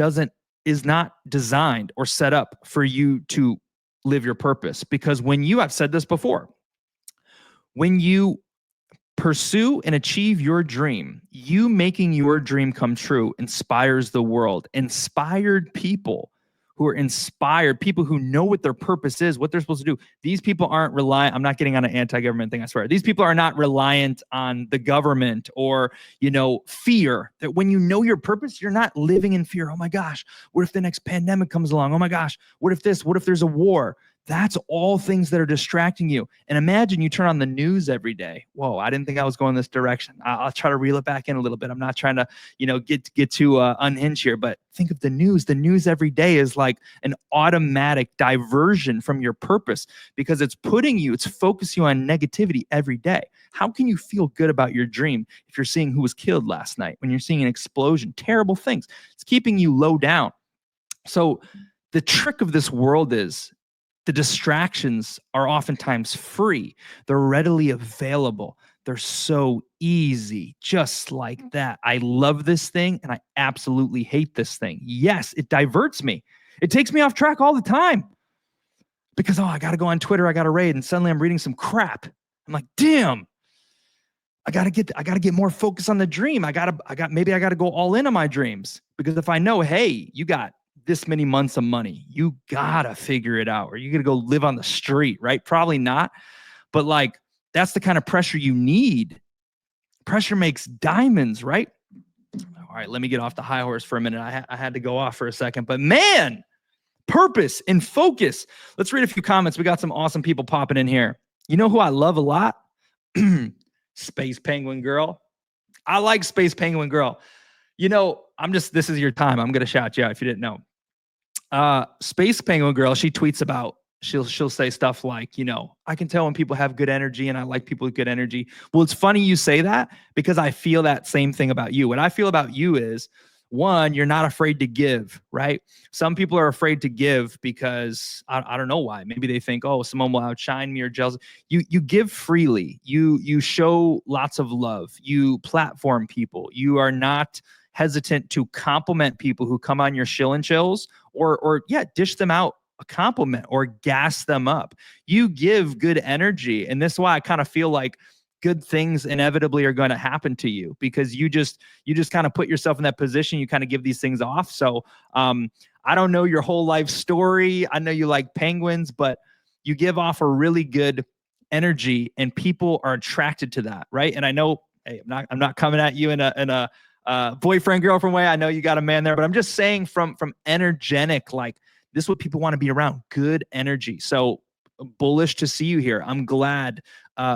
is not designed or set up for you to live your purpose, because I've said this before, when you pursue and achieve your dream, you making your dream come true inspires the world. Inspired people who are inspired, people who know what their purpose is, what they're supposed to do. These people aren't reliant. I'm not getting on an anti-government thing, I swear. These people are not reliant on the government or, fear. That when you know your purpose, you're not living in fear. Oh my gosh, what if the next pandemic comes along? Oh my gosh, what if there's a war? That's all things that are distracting you. And imagine you turn on the news every day. Whoa, I didn't think I was going this direction. I'll try to reel it back in a little bit. I'm not trying to, get too unhinged here, but think of the news. The news every day is like an automatic diversion from your purpose because it's focusing you on negativity every day. How can you feel good about your dream if you're seeing who was killed last night, when you're seeing an explosion, terrible things? It's keeping you low down. So the trick of this world is, the distractions are oftentimes free. They're readily available. They're so easy, just like that. I love this thing and I absolutely hate this thing. Yes, it diverts me. It takes me off track all the time because, I got to go on Twitter. I got to raid. And suddenly I'm reading some crap. I'm like, damn, I got to get more focused on the dream. Maybe I got to go all in on my dreams, because if I know, hey, you got this many months of money, you gotta figure it out, or you're gonna go live on the street, right? Probably not, but like that's the kind of pressure you need. Pressure makes diamonds, right? All right, let me get off the high horse for a minute. I had to go off for a second, but man, purpose and focus. Let's read a few comments. We got some awesome people popping in here. You know who I love a lot? Space Penguin Girl. I like Space Penguin Girl. This is your time. I'm gonna shout you out if you didn't know. Space Penguin Girl, she tweets about, she'll say stuff like, I can tell when people have good energy and I like people with good energy. Well, it's funny you say that because I feel that same thing about you. What I feel about you is, one, you're not afraid to give, right? Some people are afraid to give because I don't know why. Maybe they think, someone will outshine me or jealous. You give freely. You show lots of love. You platform people. You are not hesitant to compliment people who come on your shill and chills or dish them out a compliment or gas them up. You give good energy. And this is why I kind of feel like good things inevitably are going to happen to you, because you just kind of put yourself in that position. You kind of give these things off. So I don't know your whole life story. I know you like penguins, but you give off a really good energy and people are attracted to that. Right. And I know, hey, I'm not coming at you in a boyfriend, girlfriend way. I know you got a man there, but I'm just saying from energetic, like this is what people want to be around, good energy. So bullish to see you here. I'm glad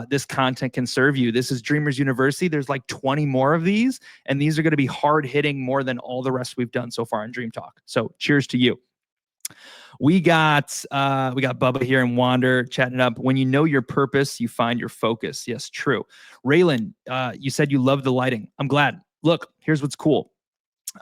this content can serve you. This is Dreamers University. There's like 20 more of these, and these are going to be hard hitting more than all the rest we've done so far in Dream Talk. So cheers to you. We got Bubba here and Wander chatting it up. When you know your purpose, you find your focus. Yes, true. Raylan, you said you love the lighting. I'm glad. Look, here's what's cool.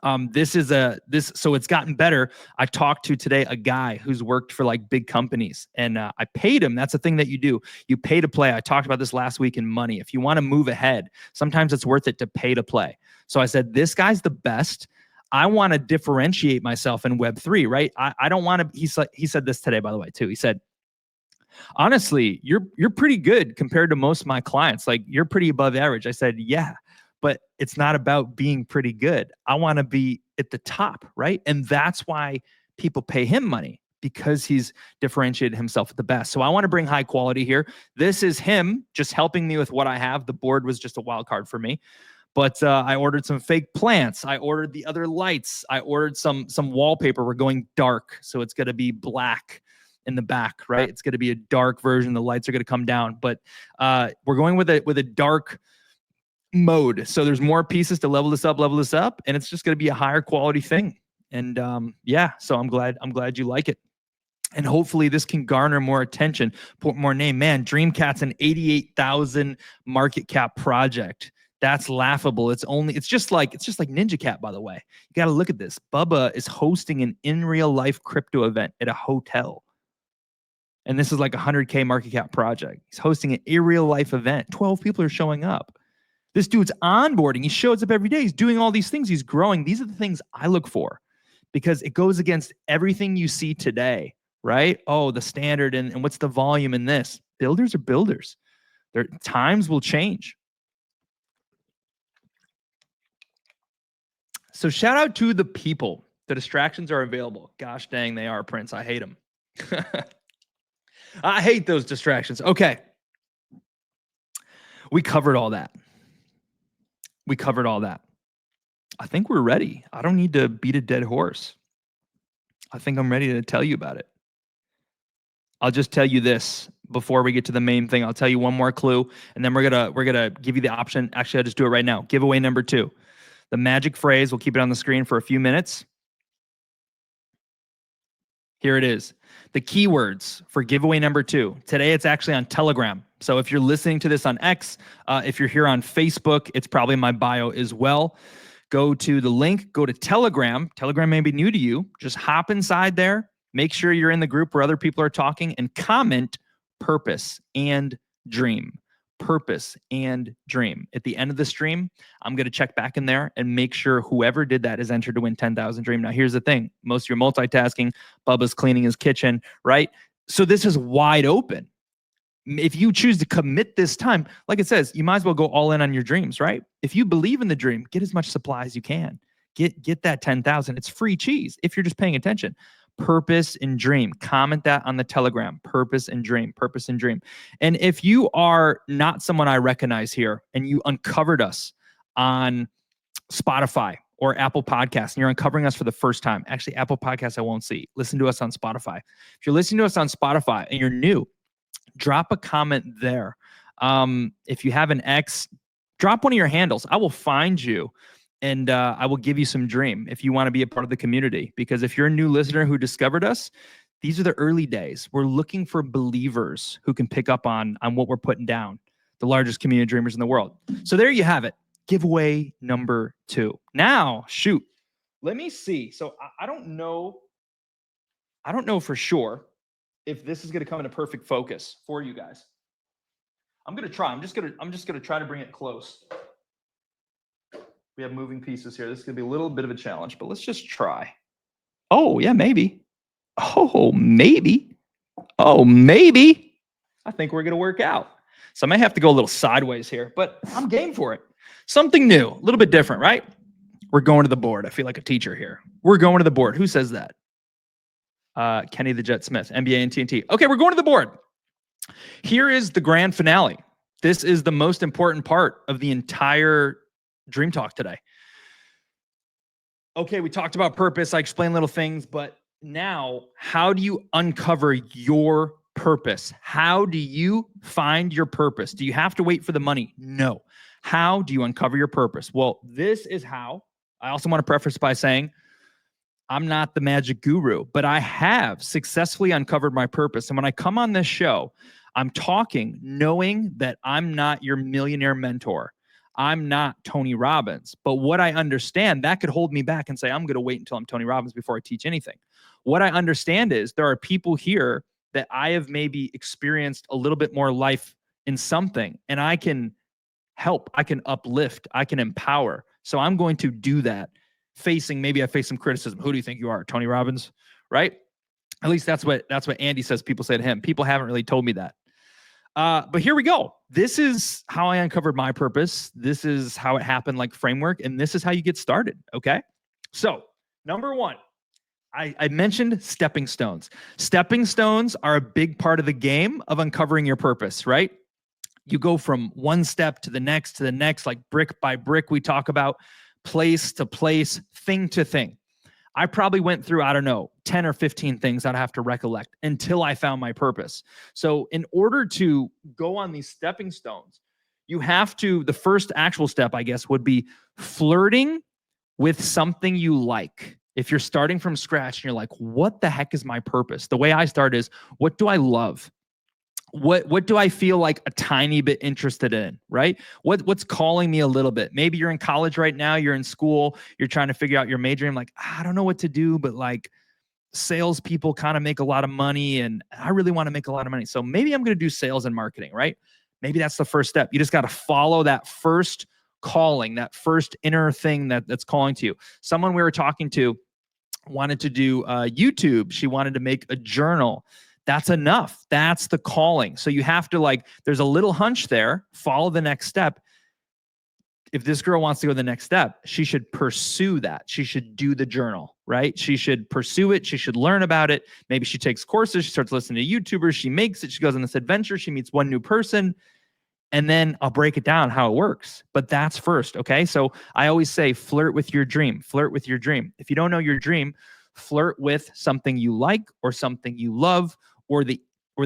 So it's gotten better. I talked to today a guy who's worked for like big companies, and I paid him. That's the thing that you do. You pay to play. I talked about this last week in money. If you want to move ahead, sometimes it's worth it to pay to play. So I said, this guy's the best. I want to differentiate myself in Web3, right? I don't want to, he said this today, by the way, too. He said, honestly, you're pretty good compared to most of my clients. Like you're pretty above average. I said, yeah. But it's not about being pretty good. I want to be at the top, right? And that's why people pay him money, because he's differentiated himself at the best. So I want to bring high quality here. This is him just helping me with what I have. The board was just a wild card for me. But I ordered some fake plants. I ordered the other lights. I ordered some wallpaper. We're going dark, so it's going to be black in the back, right? It's going to be a dark version. The lights are going to come down. But we're going with a dark mode. So there's more pieces to level this up, and it's just going to be a higher quality thing. And so I'm glad you like it. And hopefully this can garner more attention, put more name. Man, DreamCat's an 88,000 market cap project. That's laughable. It's just like Ninja Cat, by the way. You got to look at this. Bubba is hosting an in real life crypto event at a hotel. And this is like a 100K market cap project. He's hosting an in real life event. 12 people are showing up. This dude's onboarding. He shows up every day. He's doing all these things. He's growing. These are the things I look for, because it goes against everything you see today, right? Oh, the standard and what's the volume in this? Builders are builders. Their times will change. So shout out to the people The distractions are available. Gosh dang, they are, Prince. I hate them. I hate those distractions. Okay. We covered all that. We covered all that. I think we're ready. I don't need to beat a dead horse. I think I'm ready to tell you about it. I'll just tell you this before we get to the main thing. I'll tell you one more clue, and then we're gonna give you the option. Actually, I'll just do it right now. Giveaway number 2. The magic phrase, we'll keep it on the screen for a few minutes. Here it is. The keywords for giveaway number 2. Today, it's actually on Telegram. So if you're listening to this on X, if you're here on Facebook, it's probably in my bio as well. Go to the link, go to Telegram. Telegram may be new to you. Just hop inside there. Make sure you're in the group where other people are talking and comment purpose and dream. Purpose and dream. At the end of the stream, I'm going to check back in there and make sure whoever did that is entered to win 10,000 dream. Now, here's the thing. Most of you are multitasking. Bubba's cleaning his kitchen, right? So this is wide open. If you choose to commit this time, like it says, you might as well go all in on your dreams, right? If you believe in the dream, get as much supply as you can. Get that 10,000. It's free cheese if you're just paying attention. Purpose and dream. Comment that on the Telegram. Purpose and dream. Purpose and dream. And if you are not someone I recognize here and you uncovered us on Spotify or Apple Podcasts and you're uncovering us for the first time, actually Apple Podcasts I won't see. Listen to us on Spotify. If you're listening to us on Spotify and you're new, drop a comment there. If you have an X, drop one of your handles. I will find you. And I will give you some dream if you want to be a part of the community. Because if you're a new listener who discovered us, these are the early days. We're looking for believers who can pick up on what we're putting down, the largest community of dreamers in the world. So there you have it. Giveaway number 2. Now, shoot. Let me see. So I don't know for sure if this is going to come into perfect focus for you guys. I'm going to try. I'm just going to try to bring it close. We have moving pieces here. This is going to be a little bit of a challenge, but let's just try. Oh, yeah, maybe. Oh, maybe. Oh, maybe. I think we're going to work out. So I may have to go a little sideways here, but I'm game for it. Something new, a little bit different, right? We're going to the board. I feel like a teacher here. We're going to the board. Who says that? Kenny the Jet Smith, NBA and TNT. Okay, we're going to the board. Here is the grand finale. This is the most important part of the entire Dream Talk today. Okay, we talked about purpose. I explained little things, but now how do you uncover your purpose? How do you find your purpose? Do you have to wait for the money? No. How do you uncover your purpose? Well, this is how. I also want to preface by saying I'm not the magic guru, but I have successfully uncovered my purpose. And when I come on this show, I'm talking knowing that I'm not your millionaire mentor. I'm not Tony Robbins, but what I understand, that could hold me back and say, I'm going to wait until I'm Tony Robbins before I teach anything. What I understand is there are people here that I have maybe experienced a little bit more life in something, and I can help, I can uplift, I can empower. So I'm going to do that. Maybe I face some criticism. Who do you think you are, Tony Robbins? Right? At least that's what Andy says people say to him. People haven't really told me that. But here we go. This is how I uncovered my purpose. This is how it happened, like framework. And this is how you get started. Okay. So number 1, I mentioned stepping stones. Stepping stones are a big part of the game of uncovering your purpose, right? You go from one step to the next, like brick by brick. We talk about place to place, thing to thing. I probably went through, 10 or 15 things I'd have to recollect until I found my purpose. So in order to go on these stepping stones, you have to, the first actual step, I guess, would be flirting with something you like. If you're starting from scratch and you're like, what the heck is my purpose? The way I start is, what do I love? What do I feel like a tiny bit interested in, right? What's calling me a little bit? Maybe you're in college right now, you're in school, you're trying to figure out your major. I'm like, I don't know what to do, but like salespeople kind of make a lot of money and I really want to make a lot of money. So maybe I'm going to do sales and marketing, right? Maybe that's the first step. You just got to follow that first calling, that first inner thing that's calling to you. Someone we were talking to wanted to do YouTube. She wanted to make a journal. That's enough. That's the calling. So you have to there's a little hunch there, follow the next step. If this girl wants to go to the next step, she should pursue that. She should do the journal, right? She should pursue it. She should learn about it. Maybe she takes courses. She starts listening to YouTubers. She makes it. She goes on this adventure. She meets one new person. And then I'll break it down how it works. But that's first, okay? So I always say flirt with your dream. Flirt with your dream. If you don't know your dream, flirt with something you like or something you love or the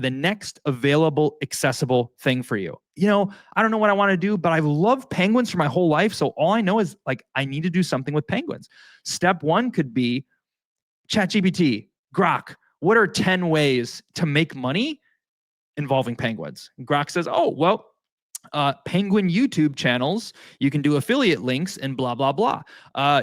next available accessible thing for you. You know, I don't know what I want to do, but I've loved penguins for my whole life. So all I know is like, I need to do something with penguins. Step one could be ChatGPT, Grok. What are 10 ways to make money involving penguins? And Grok says, oh, well, penguin YouTube channels, you can do affiliate links and blah, blah, blah.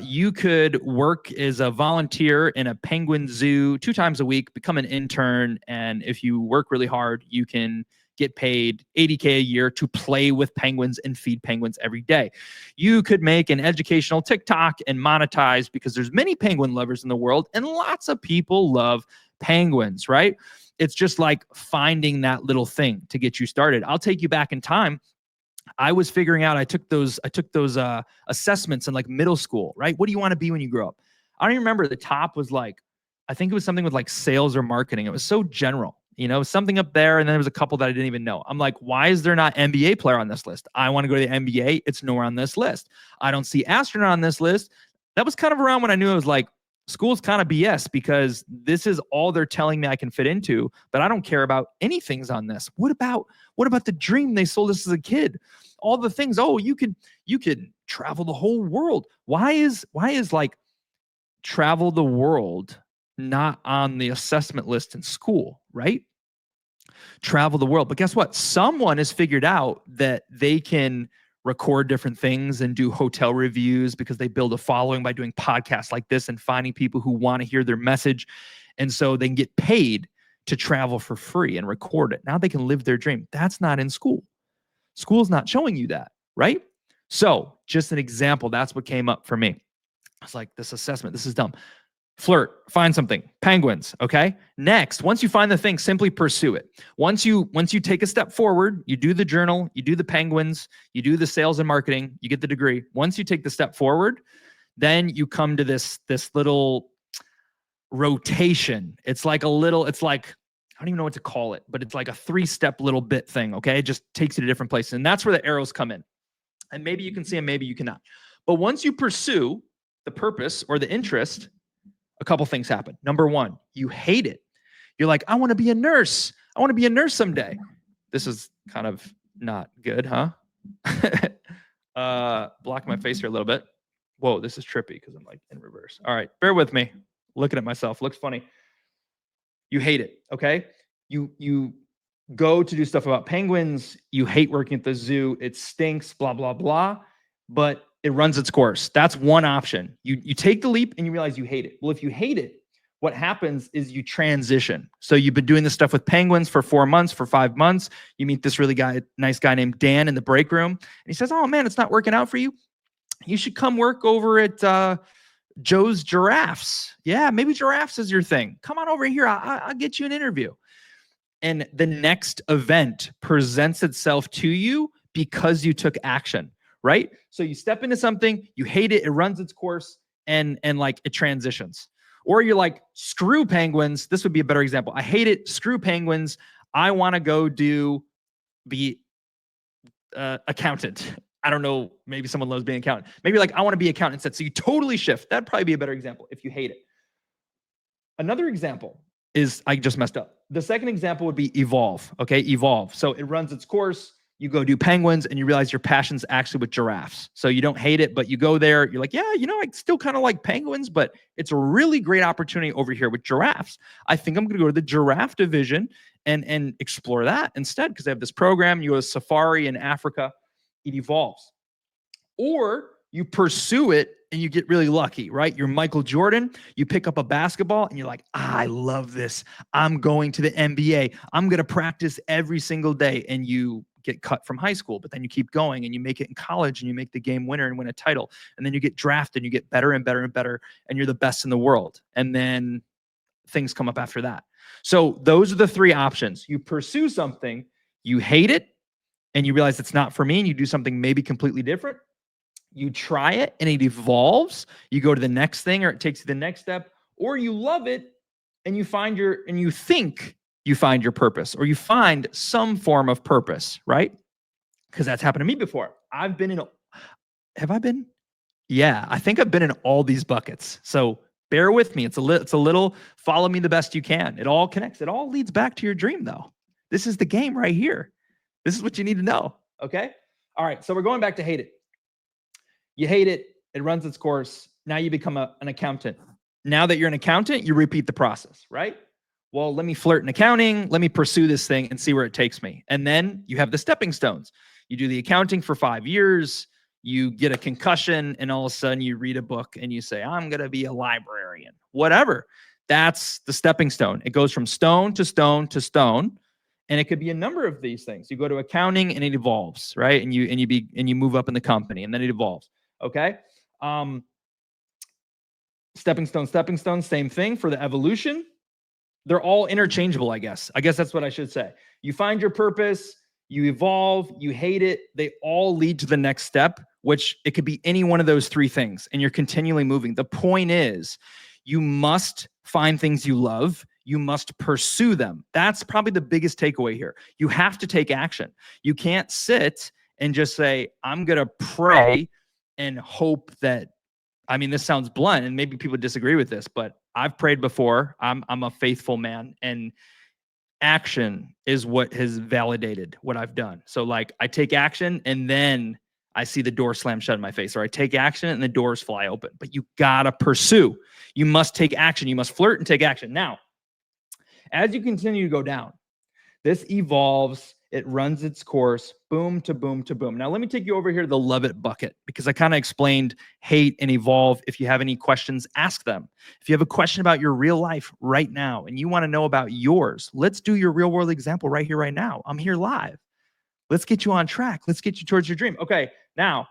You could work as a volunteer in a penguin zoo 2 times a week, become an intern. And if you work really hard, you can get paid $80K a year to play with penguins and feed penguins every day. You could make an educational TikTok and monetize because there's many penguin lovers in the world and lots of people love penguins, right? It's just like finding that little thing to get you started. I'll take you back in time. I was figuring out, I took those assessments in like middle school, right? What do you want to be when you grow up? I don't even remember. The top was like, I think it was something with like sales or marketing. It was so general, you know, something up there. And then there was a couple that I didn't even know. I'm like, why is there not NBA player on this list? I want to go to the NBA. It's nowhere on this list. I don't see astronaut on this list. That was kind of around when I knew it was like, school's kind of BS because this is all they're telling me I can fit into, but I don't care about anything's on this. What about the dream they sold us as a kid? All the things, oh, you could travel the whole world. Why is like travel the world not on the assessment list in school, right? Travel the world. But guess what? Someone has figured out that they can record different things and do hotel reviews because they build a following by doing podcasts like this and finding people who want to hear their message. And so they can get paid to travel for free and record it. Now they can live their dream. That's not in school. School's not showing you that, right? So just an example, that's what came up for me. I was like, this assessment, this is dumb. Flirt, find something. Penguins, okay? Next, once you find the thing, simply pursue it. Once you take a step forward, you do the journal, you do the penguins, you do the sales and marketing, you get the degree. Once you take the step forward, then you come to this little rotation. It's like, I don't even know what to call it, but it's like a 3-step little bit thing, okay? It just takes you to different places. And that's where the arrows come in. And maybe you can see them, maybe you cannot. But once you pursue the purpose or the interest, a couple things happen. Number one, you hate it. You're like, I want to be a nurse. I want to be a nurse someday. This is kind of not good, huh? Block my face here a little bit. Whoa, this is trippy because I'm like in reverse. All right, bear with me. Looking at myself. Looks funny. You hate it, okay? You go to do stuff about penguins. You hate working at the zoo. It stinks, blah, blah, blah. But it runs its course. That's one option. You take the leap and you realize you hate it. Well, if you hate it, what happens is you transition. So you've been doing this stuff with penguins for 4 months, for 5 months. You meet this really nice guy named Dan in the break room. And he says, oh man, it's not working out for you. You should come work over at Joe's Giraffes. Yeah, maybe giraffes is your thing. Come on over here. I'll get you an interview. And the next event presents itself to you because you took action. Right? So you step into something, you hate it, it runs its course, and like it transitions. Or you're like, screw penguins. This would be a better example. I hate it. Screw penguins. I want to go be accountant. I don't know. Maybe someone loves being accountant. Maybe like, I want to be accountant instead. So you totally shift. That'd probably be a better example if you hate it. Another example is, I just messed up. The second example would be evolve. Okay, evolve. So it runs its course. You go do penguins and you realize your passion's actually with giraffes. So you don't hate it, but you go there. You're like, yeah, you know, I still kind of like penguins, but it's a really great opportunity over here with giraffes. I think I'm going to go to the giraffe division and explore that instead because they have this program. You go to safari in Africa. It evolves. Or you pursue it and you get really lucky, right? You're Michael Jordan. You pick up a basketball and you're like, I love this. I'm going to the NBA. I'm going to practice every single day. And you get cut from high school, but then you keep going and you make it in college and you make the game winner and win a title. And then you get drafted and you get better and better and better. And you're the best in the world. And then things come up after that. So those are the 3 options. You pursue something, you hate it, and you realize it's not for me, and you do something maybe completely different. You try it and it evolves. You go to the next thing, or it takes you to the next step, or you love it and you think you find your purpose, or you find some form of purpose, right? Because that's happened to me before. Have I been? Yeah, I think I've been in all these buckets. So bear with me. It's a little follow me the best you can. It all connects. It all leads back to your dream, though. This is the game right here. This is what you need to know. Okay. All right. So we're going back to hate it. You hate it. It runs its course. Now you become an accountant. Now that you're an accountant, you repeat the process, right? Well, let me flirt in accounting. Let me pursue this thing and see where it takes me. And then you have the stepping stones. You do the accounting for 5 years. You get a concussion, and all of a sudden you read a book and you say, I'm going to be a librarian, whatever. That's the stepping stone. It goes from stone to stone to stone. And it could be a number of these things. You go to accounting and it evolves, right? And you move up in the company, and then it evolves. Okay. Stepping stone, same thing for the evolution. They're all interchangeable, I guess. I guess that's what I should say. You find your purpose, you evolve, you hate it. They all lead to the next step, which it could be any one of those three things, and you're continually moving. The point is, you must find things you love. You must pursue them. That's probably the biggest takeaway here. You have to take action. You can't sit and just say, I'm going to pray and hope that, I mean, this sounds blunt and maybe people disagree with this, but I've prayed before. I'm a faithful man, and action is what has validated what I've done. So like I take action and then I see the door slam shut in my face, or I take action and the doors fly open. But you gotta pursue. You must take action. You must flirt and take action. Now, as you continue to go down, this evolves. It runs its course, boom to boom to boom. Now, let me take you over here to the love it bucket, because I kind of explained hate and evolve. If you have any questions, ask them. If you have a question about your real life right now and you want to know about yours, let's do your real world example right here, right now. I'm here live. Let's get you on track. Let's get you towards your dream. Okay, now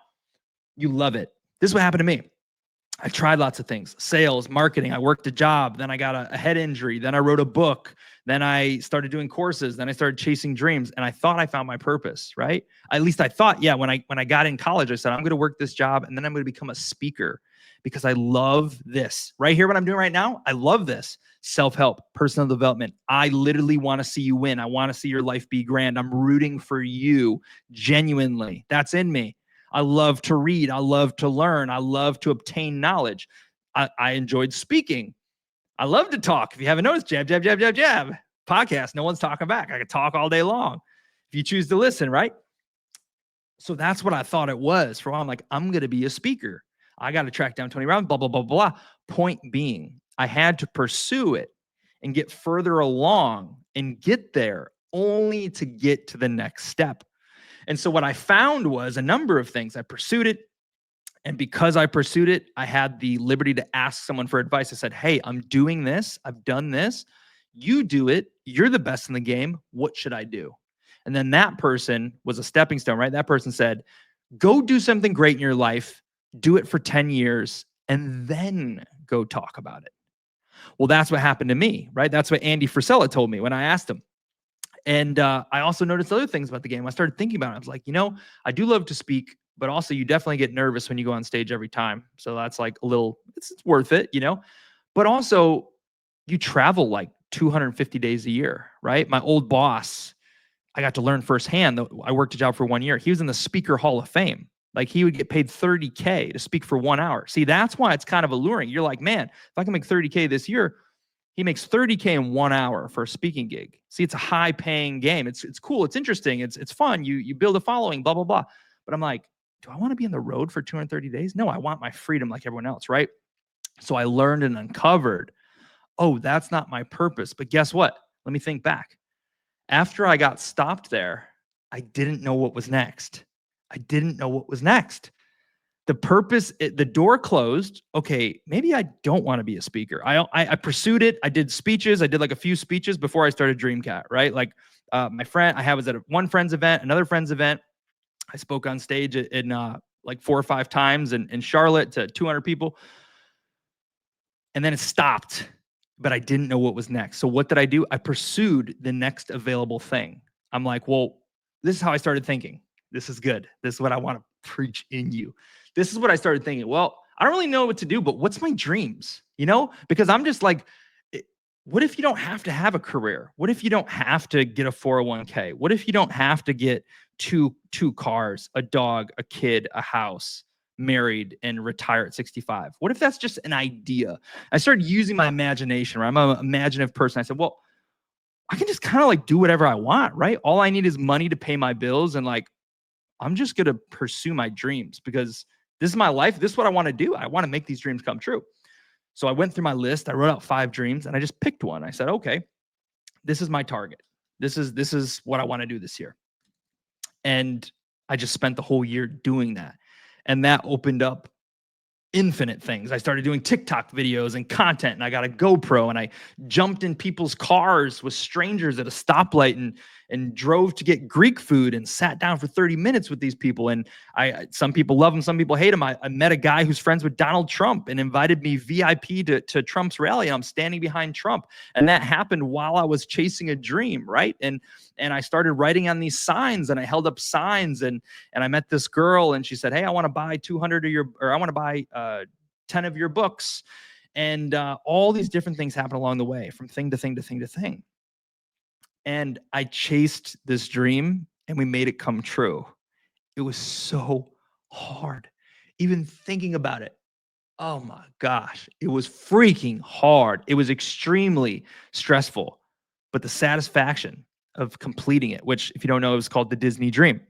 you love it. This is what happened to me. I tried lots of things, sales, marketing. I worked a job. Then I got a head injury. Then I wrote a book. Then I started doing courses. Then I started chasing dreams. And I thought I found my purpose, right? At least I thought, yeah, when I got in college, I said, I'm going to work this job and then I'm going to become a speaker because I love this. Right here, what I'm doing right now, I love this. Self-help, personal development. I literally want to see you win. I want to see your life be grand. I'm rooting for you genuinely. That's in me. I love to read. I love to learn. I love to obtain knowledge. I enjoyed speaking. I love to talk. If you haven't noticed, jab, jab, jab, jab, jab. Podcast, no one's talking back. I could talk all day long if you choose to listen, right? So that's what I thought it was. For a while, I'm like, I'm going to be a speaker. I got to track down 20 rounds, blah, blah, blah, blah. Point being, I had to pursue it and get further along and get there only to get to the next step. And so what I found was a number of things. I pursued it. And because I pursued it, I had the liberty to ask someone for advice. I said, hey, I'm doing this. I've done this. You do it. You're the best in the game. What should I do? And then that person was a stepping stone, right? That person said, go do something great in your life. Do it for 10 years and then go talk about it. Well, that's what happened to me, right? That's what Andy Frisella told me when I asked him. And I also noticed other things about the game. I started thinking about it. I was like, I do love to speak, but also you definitely get nervous when you go on stage every time. So that's like a little, it's worth it, but also you travel like 250 days a year, right? My old boss, I got to learn firsthand. I worked a job for 1 year. He was in the Speaker Hall of Fame. Like he would get paid $30K to speak for 1 hour. See, that's why it's kind of alluring. You're like, man, if I can make $30K this year, he makes $30K in 1 hour for a speaking gig. See, it's a high paying game. It's cool. It's interesting. It's fun. You build a following, blah, blah, blah. But I'm like, do I want to be on the road for 230 days? No, I want my freedom like everyone else, right? So I learned and uncovered, oh, that's not my purpose. But guess what? Let me think back. After I got stopped there, I didn't know what was next. The purpose, the door closed. Okay, maybe I don't want to be a speaker. I pursued it. I did speeches. I did like a few speeches before I started DreamCat, right? Like my friend, I was at one friend's event, another friend's event. I spoke on stage in like 4 or 5 times in Charlotte to 200 people. And then it stopped, but I didn't know what was next. So what did I do? I pursued the next available thing. I'm like, well, this is how I started thinking. This is good. This is what I want to preach in you. This is what I started thinking. Well, I don't really know what to do, but what's my dreams? You know, because I'm just like, what if you don't have to have a career? What if you don't have to get a 401k? What if you don't have to get two cars, a dog, a kid, a house, married, and retire at 65? What if that's just an idea? I started using my imagination, right? I'm an imaginative person. I said, well, I can just kind of like do whatever I want, right? All I need is money to pay my bills. And like, I'm just going to pursue my dreams because this is my life. This is what I want to do. I want to make these dreams come true. So I went through my list. I wrote out 5 dreams and I just picked one. I said, okay, this is my target. This is what I want to do this year. And I just spent the whole year doing that. And that opened up infinite things. I started doing TikTok videos and content, and I got a GoPro, and I jumped in people's cars with strangers at a stoplight and drove to get Greek food and sat down for 30 minutes with these people. And some people love him, some people hate him. I met a guy who's friends with Donald Trump and invited me VIP to Trump's rally. I'm standing behind Trump. And that happened while I was chasing a dream, right? And I started writing on these signs, and I held up signs, and I met this girl, and she said, hey, I want to buy 200 of your, or I want to buy 10 of your books. And all these different things happen along the way, from thing to thing to thing to thing. And I chased this dream, and we made it come true. It was so hard. Even thinking about it, oh my gosh, it was freaking hard. It was extremely stressful, but the satisfaction of completing it, which, if you don't know, it was called the Disney dream.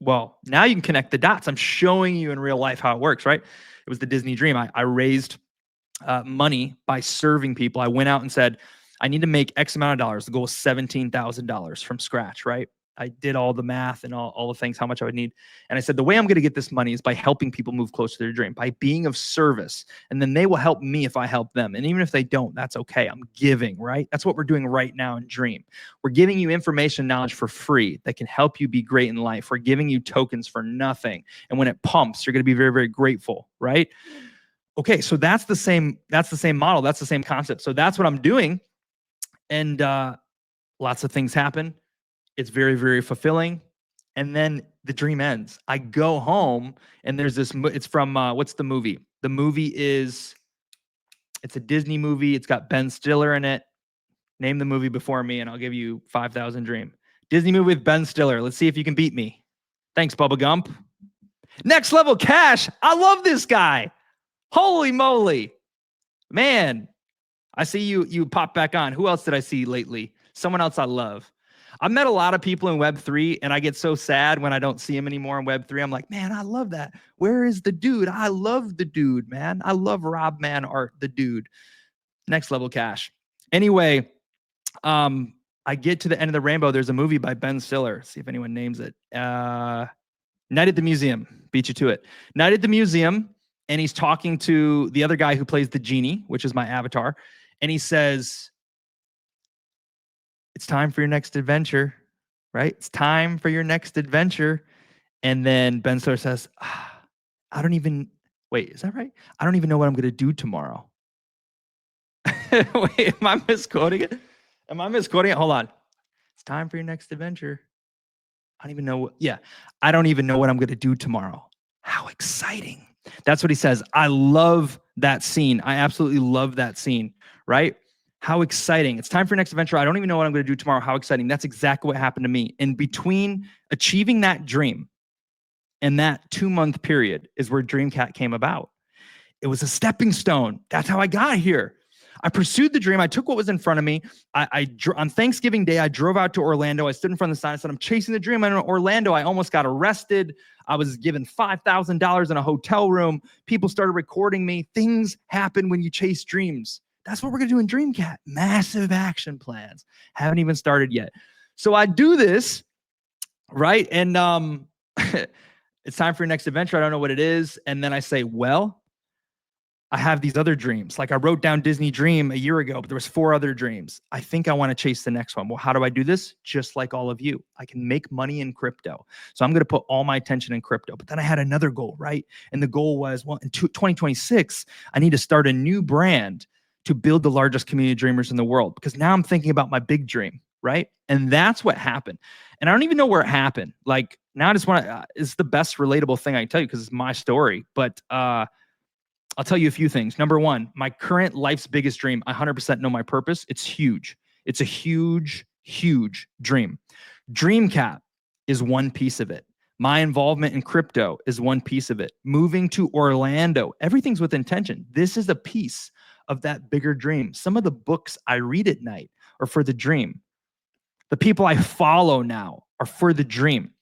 Well, now you can connect the dots. I'm showing you in real life how it works, right? It was the Disney dream. I raised money by serving people. I went out and said, I need to make X amount of dollars. The goal was $17,000 from scratch, right? I did all the math and all the things, how much I would need. And I said, the way I'm going to get this money is by helping people move closer to their dream, by being of service. And then they will help me if I help them. And even if they don't, that's okay. I'm giving, right? That's what we're doing right now in Dream. We're giving you information, knowledge for free that can help you be great in life. We're giving you tokens for nothing. And when it pumps, you're going to be very, very grateful, right? Okay, so that's the same model. That's the same concept. So that's what I'm doing. And lots of things happen. It's very, very fulfilling. And then the dream ends. I go home, and there's this, it's from, what's the movie? The movie is, it's a Disney movie. It's got Ben Stiller in it. Name the movie before me, and I'll give you 5,000 Dream. Disney movie with Ben Stiller. Let's see if you can beat me. Thanks, Bubba Gump. Next Level Cash. I love this guy. Holy moly. Man, I see you pop back on. Who else did I see lately? Someone else I love. I've met a lot of people in Web3, and I get so sad when I don't see him anymore in Web3. I'm like, man, I love that. Where is the dude? I love the dude, man. I love Rob Man Art, the dude. Next Level Cash. Anyway, I get to the end of the rainbow. There's a movie by Ben Stiller. See if anyone names it. Night at the Museum. Beat you to it. Night at the Museum. And he's talking to the other guy who plays the genie, which is my avatar. And he says, it's time for your next adventure, right? It's time for your next adventure. And then Ben Stiller says, I don't even, wait, is that right? I don't even know what I'm going to do tomorrow. Wait, am I misquoting it? Am I misquoting it? Hold on. It's time for your next adventure. I don't even know what, yeah. I don't even know what I'm going to do tomorrow. How exciting. That's what he says. I love that scene. I absolutely love that scene, right? How exciting. It's time for your next adventure. I don't even know what I'm going to do tomorrow. How exciting. That's exactly what happened to me. And between achieving that dream and that 2-month period is where DreamCat came about. It was a stepping stone. That's how I got here. I pursued the dream. I took what was in front of me. On Thanksgiving Day, I drove out to Orlando. I stood in front of the sign. I said, I'm chasing the dream. And in Orlando, I almost got arrested. I was given $5,000 in a hotel room. People started recording me. Things happen when you chase dreams. That's what we're going to do in DreamCat. Massive action plans. Haven't even started yet. So I do this, right? And it's time for your next adventure. I don't know what it is. And then I say, well, I have these other dreams. Like I wrote down Disney Dream a year ago, but there was 4 other dreams. I think I want to chase the next one. Well, how do I do this? Just like all of you. I can make money in crypto. So I'm going to put all my attention in crypto. But then I had another goal, right? And the goal was, well, in 2026, I need to start a new brand to build the largest community of dreamers in the world. Because now I'm thinking about my big dream. right? And that's what happened. And I don't even know where it happened. Like now I just want to, it's the best relatable thing I can tell you because it's my story. But I'll tell you a few things. Number one, my current life's biggest dream, I 100% know my purpose. It's huge. It's a huge, huge dream. DreamCat is one piece of it. My involvement in crypto is one piece of it. Moving to Orlando, everything's with intention. This is a piece of that bigger dream. Some of the books I read at night are for the dream. The people I follow now are for the dream.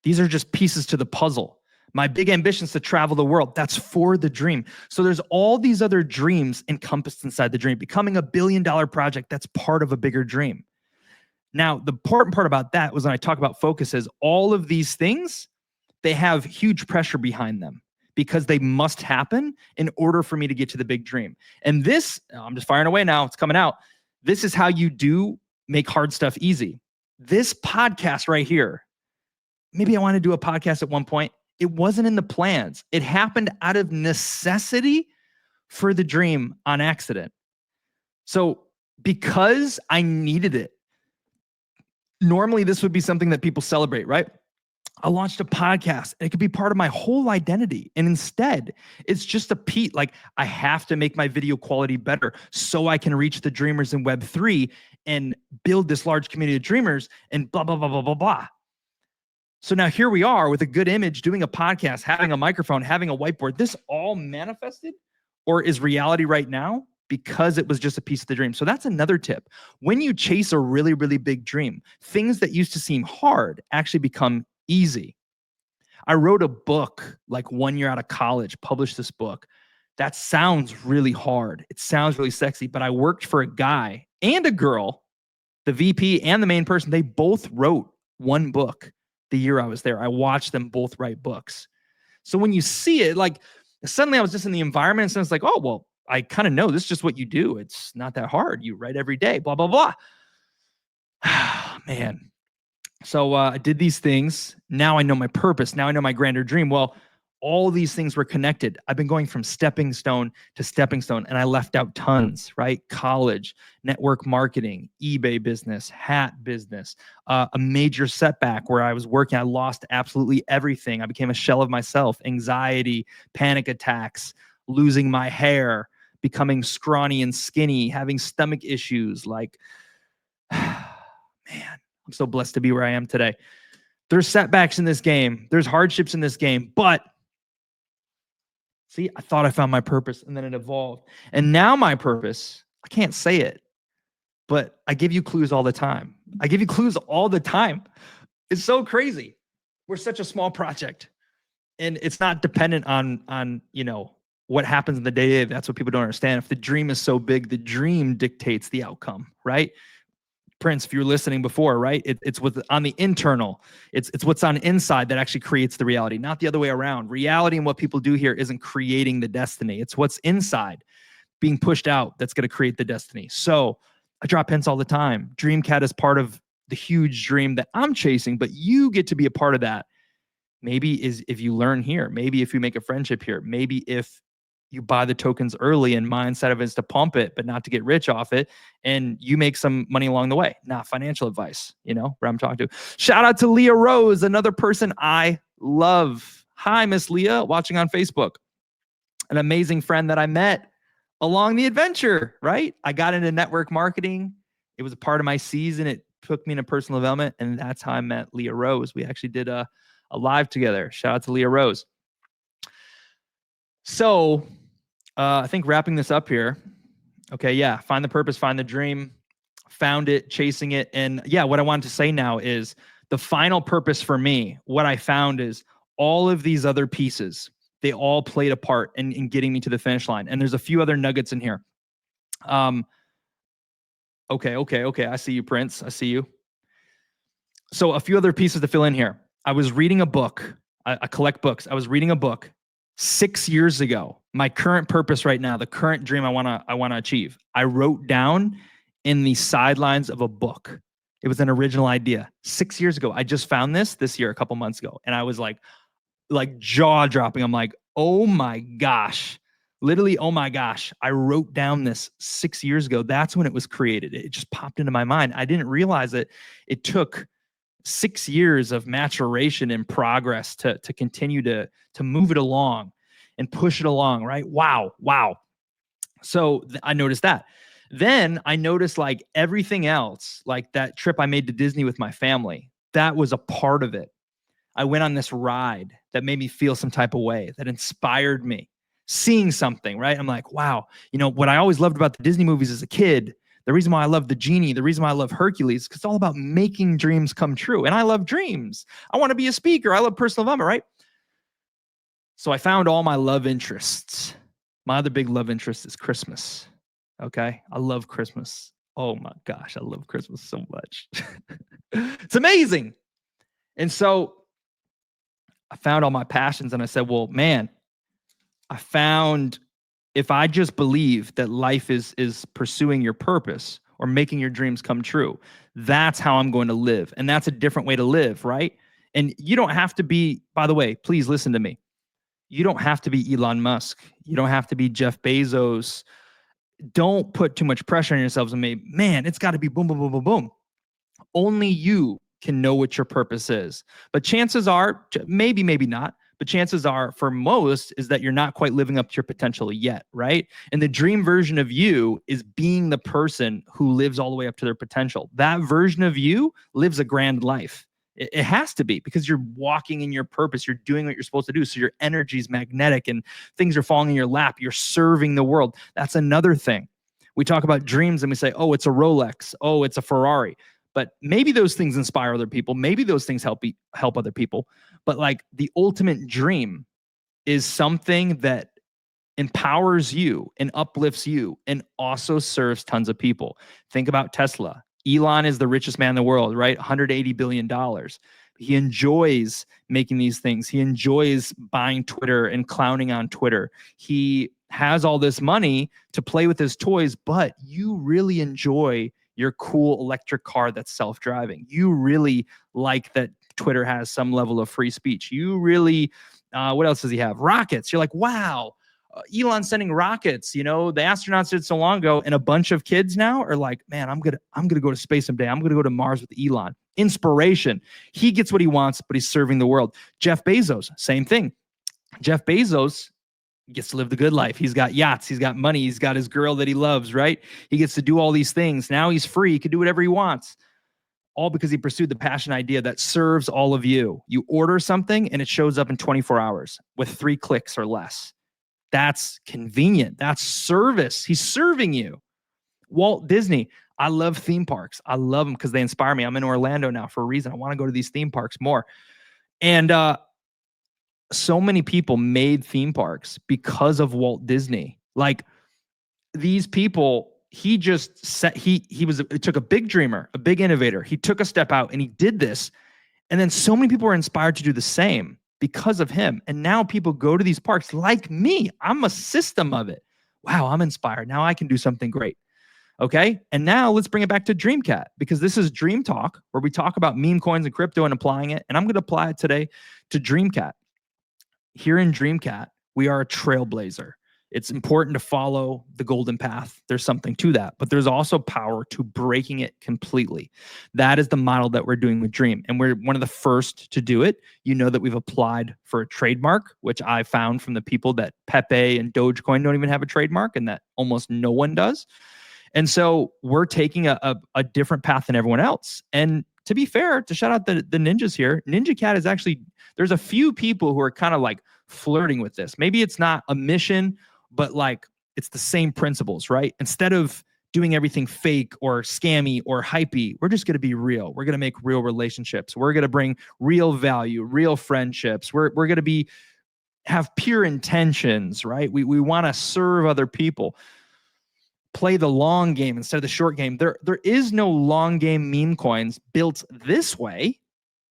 These are just pieces to the puzzle. My big ambition is to travel the world. That's for the dream. So there's all these other dreams encompassed inside the dream. Becoming $1 billion project, that's part of a bigger dream. Now, the important part about that was when I talk about focus is all of these things, they have huge pressure behind them because they must happen in order for me to get to the big dream. And this, I'm just firing away now. It's coming out. This is how you do make hard stuff easy. This podcast right here, maybe I want to do a podcast at one point. It wasn't in the plans. It happened out of necessity for the dream on accident. So because I needed it, normally this would be something that people celebrate, right? I launched a podcast and it could be part of my whole identity. And instead, it's just a piece. Like I have to make my video quality better so I can reach the dreamers in Web3 and build this large community of dreamers and blah, blah, blah, blah, blah, blah. So now here we are with a good image, doing a podcast, having a microphone, having a whiteboard. This all manifested or is reality right now because it was just a piece of the dream. So that's another tip. When you chase a really, really big dream, things that used to seem hard actually become easy. I wrote a book like 1 year out of college, published this book. That sounds really hard. It sounds really sexy, but I worked for a guy and a girl, the VP and the main person. They both wrote one book the year I was there. I watched them both write books. So when you see it, like suddenly I was just in the environment and it's like, oh, well, I kind of know this is just what you do. It's not that hard. You write every day, blah, blah, blah. Man. So I did these things. Now I know my purpose. Now I know my grander dream. Well, all these things were connected. I've been going from stepping stone to stepping stone, and I left out tons, right? College, network marketing, eBay business, hat business, a major setback where I was working. I lost absolutely everything. I became a shell of myself, anxiety, panic attacks, losing my hair, becoming scrawny and skinny, having stomach issues. Like, man, I'm so blessed to be where I am today. There's setbacks in this game. There's hardships in this game, but see, I thought I found my purpose and then it evolved. And now my purpose, I can't say it, but I give you clues all the time. I give you clues all the time. It's so crazy. We're such a small project and it's not dependent on, you know, what happens in the day. That's what people don't understand. If the dream is so big, the dream dictates the outcome, right? Prince, if you're listening before, right? It's what's on the internal. It's what's on inside that actually creates the reality, not the other way around. Reality and what people do here isn't creating the destiny. It's what's inside being pushed out that's going to create the destiny. So I drop hints all the time. DreamCat is part of the huge dream that I'm chasing, but you get to be a part of that. Maybe is if you learn here, maybe if you make a friendship here, maybe if you buy the tokens early and mindset of it is to pump it, but not to get rich off it. And you make some money along the way, not financial advice, you know, where I'm talking to. Shout out to Leah Rose, another person I love. Hi, Miss Leah, watching on Facebook. An amazing friend that I met along the adventure, right? I got into network marketing. It was a part of my season. It took me into personal development. And that's how I met Leah Rose. We actually did a live together. Shout out to Leah Rose. So I think wrapping this up here. Okay, yeah, find the purpose, find the dream, found it, chasing it. And yeah, what I wanted to say now is the final purpose for me, what I found is all of these other pieces, they all played a part in getting me to the finish line. And there's a few other nuggets in here. Okay. I see you, Prince. I see you. So a few other pieces to fill in here. I was reading a book. I collect books. I was reading a book 6 years ago. My current purpose right now, the current dream I want to achieve, I wrote down in the sidelines of a book. It was an original idea 6 years ago. I just found this year, a couple months ago. And I was like jaw dropping. I'm like, oh my gosh, Literally, oh my gosh, I wrote down this 6 years ago. That's when it was created. It just popped into my mind. I didn't realize it. It took 6 years of maturation and progress to continue to move it along and push it along, right? Wow. So I noticed that. Then I noticed like everything else, like that trip I made to Disney with my family, that was a part of it. I went on this ride that made me feel some type of way, that inspired me, seeing something, right? I'm like, wow, what I always loved about the Disney movies as a kid, the reason why I love the Genie, the reason why I love Hercules, because it's all about making dreams come true. And I love dreams. I want to be a speaker. I love personal development, right? So I found all my love interests. My other big love interest is Christmas. Okay. I love Christmas. Oh my gosh. I love Christmas so much. It's amazing. And so I found all my passions and I said, well, man, I found if I just believe that life is pursuing your purpose or making your dreams come true, that's how I'm going to live. And that's a different way to live, right? And you don't have to be, by the way, please listen to me. You don't have to be Elon Musk. You don't have to be Jeff Bezos. Don't put too much pressure on yourselves and maybe, man, it's got to be boom, boom, boom, boom, boom. Only you can know what your purpose is. But chances are, maybe not, but chances are for most is that you're not quite living up to your potential yet, right? And the dream version of you is being the person who lives all the way up to their potential. That version of you lives a grand life. It has to be, because you're walking in your purpose. You're doing what you're supposed to do. So your energy is magnetic and things are falling in your lap. You're serving the world. That's another thing. We talk about dreams and we say, oh, it's a Rolex. Oh, it's a Ferrari. But maybe those things inspire other people. Maybe those things help other people. But like the ultimate dream is something that empowers you and uplifts you and also serves tons of people. Think about Tesla. Elon is the richest man in the world, right? $180 billion. He enjoys making these things. He enjoys buying Twitter and clowning on Twitter. He has all this money to play with his toys, but you really enjoy your cool electric car that's self-driving. You really like that Twitter has some level of free speech. You really, what else does he have? Rockets. You're like, wow, Elon's sending rockets. The astronauts did so long ago, and a bunch of kids now are like, man, I'm gonna go to space someday. I'm gonna go to Mars with Elon. Inspiration. He gets what he wants, but he's serving the world. Jeff Bezos, same thing. Jeff Bezos gets to live the good life. He's got yachts. He's got money. He's got his girl that he loves, right? He gets to do all these things. Now he's free. He can do whatever he wants. All because he pursued the passion idea that serves all of you. You order something and it shows up in 24 hours with 3 clicks or less. That's convenient. That's service. He's serving you. Walt Disney. I love theme parks. I love them because they inspire me. I'm in Orlando now for a reason. I want to go to these theme parks more. And so many people made theme parks because of Walt Disney. Like these people, he just set, it took a big dreamer, a big innovator. He took a step out and he did this. And then so many people were inspired to do the same because of him. And now people go to these parks like me. I'm a system of it. Wow, I'm inspired. Now I can do something great. Okay. And now let's bring it back to DreamCat, because this is Dream Talk, where we talk about meme coins and crypto and applying it. And I'm going to apply it today to DreamCat. Here in DreamCat, we are a trailblazer. It's important to follow the golden path. There's something to that, but there's also power to breaking it completely. That is the model that we're doing with Dream. And we're one of the first to do it. You know that we've applied for a trademark, which I found from the people that Pepe and Dogecoin don't even have a trademark, and that almost no one does. And so we're taking a different path than everyone else. And to be fair, to shout out the ninjas here, NinjaCat is actually, there's a few people who are kind of like flirting with this. Maybe it's not a mission, but like it's the same principles, right? Instead of doing everything fake or scammy or hypey, we're just going to be real. We're going to make real relationships. We're going to bring real value, real friendships. We're going to have pure intentions, right? We want to serve other people. Play the long game instead of the short game. There is no long game meme coins built this way.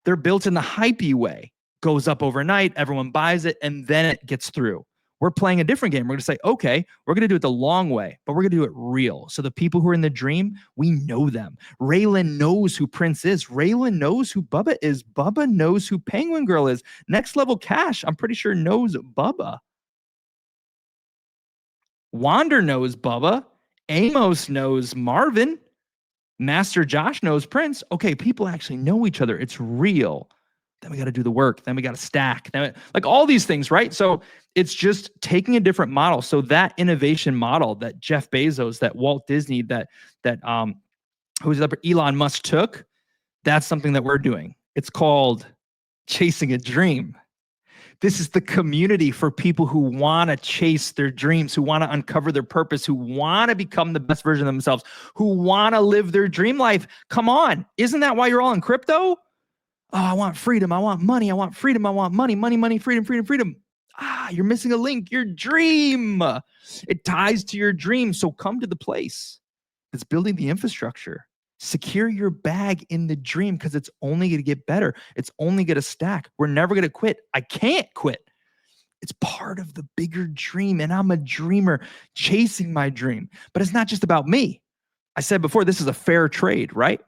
They're built in the hypey way. Goes up overnight, everyone buys it, and then it gets through. We're playing a different game. We're going to say, okay, we're going to do it the long way, but we're going to do it real. So the people who are in the dream, we know them. Raylan knows who Prince is. Raylan knows who Bubba is. Bubba knows who Penguin Girl is. Next Level Cash, I'm pretty sure knows Bubba. Wander knows Bubba. Amos knows Marvin. Master Josh knows Prince. Okay, people actually know each other. It's real. Then we got to do the work. Then we got to stack. Then like all these things, right? So it's just taking a different model. So that innovation model that Jeff Bezos, that Walt Disney, that who's up, Elon Musk took, that's something that we're doing. It's called chasing a dream. This is the community for people who want to chase their dreams, who want to uncover their purpose, who want to become the best version of themselves, who want to live their dream life. Come on. Isn't that why you're all in crypto? Oh, I want freedom. I want money. I want freedom. I want money, money, money, freedom, freedom, freedom. You're missing a link. Your dream. It ties to your dream. So come to the place that's building the infrastructure. Secure your bag in the dream because it's only going to get better. It's only going to stack. We're never going to quit. I can't quit. It's part of the bigger dream. And I'm a dreamer chasing my dream. But it's not just about me. I said before, this is a fair trade, right?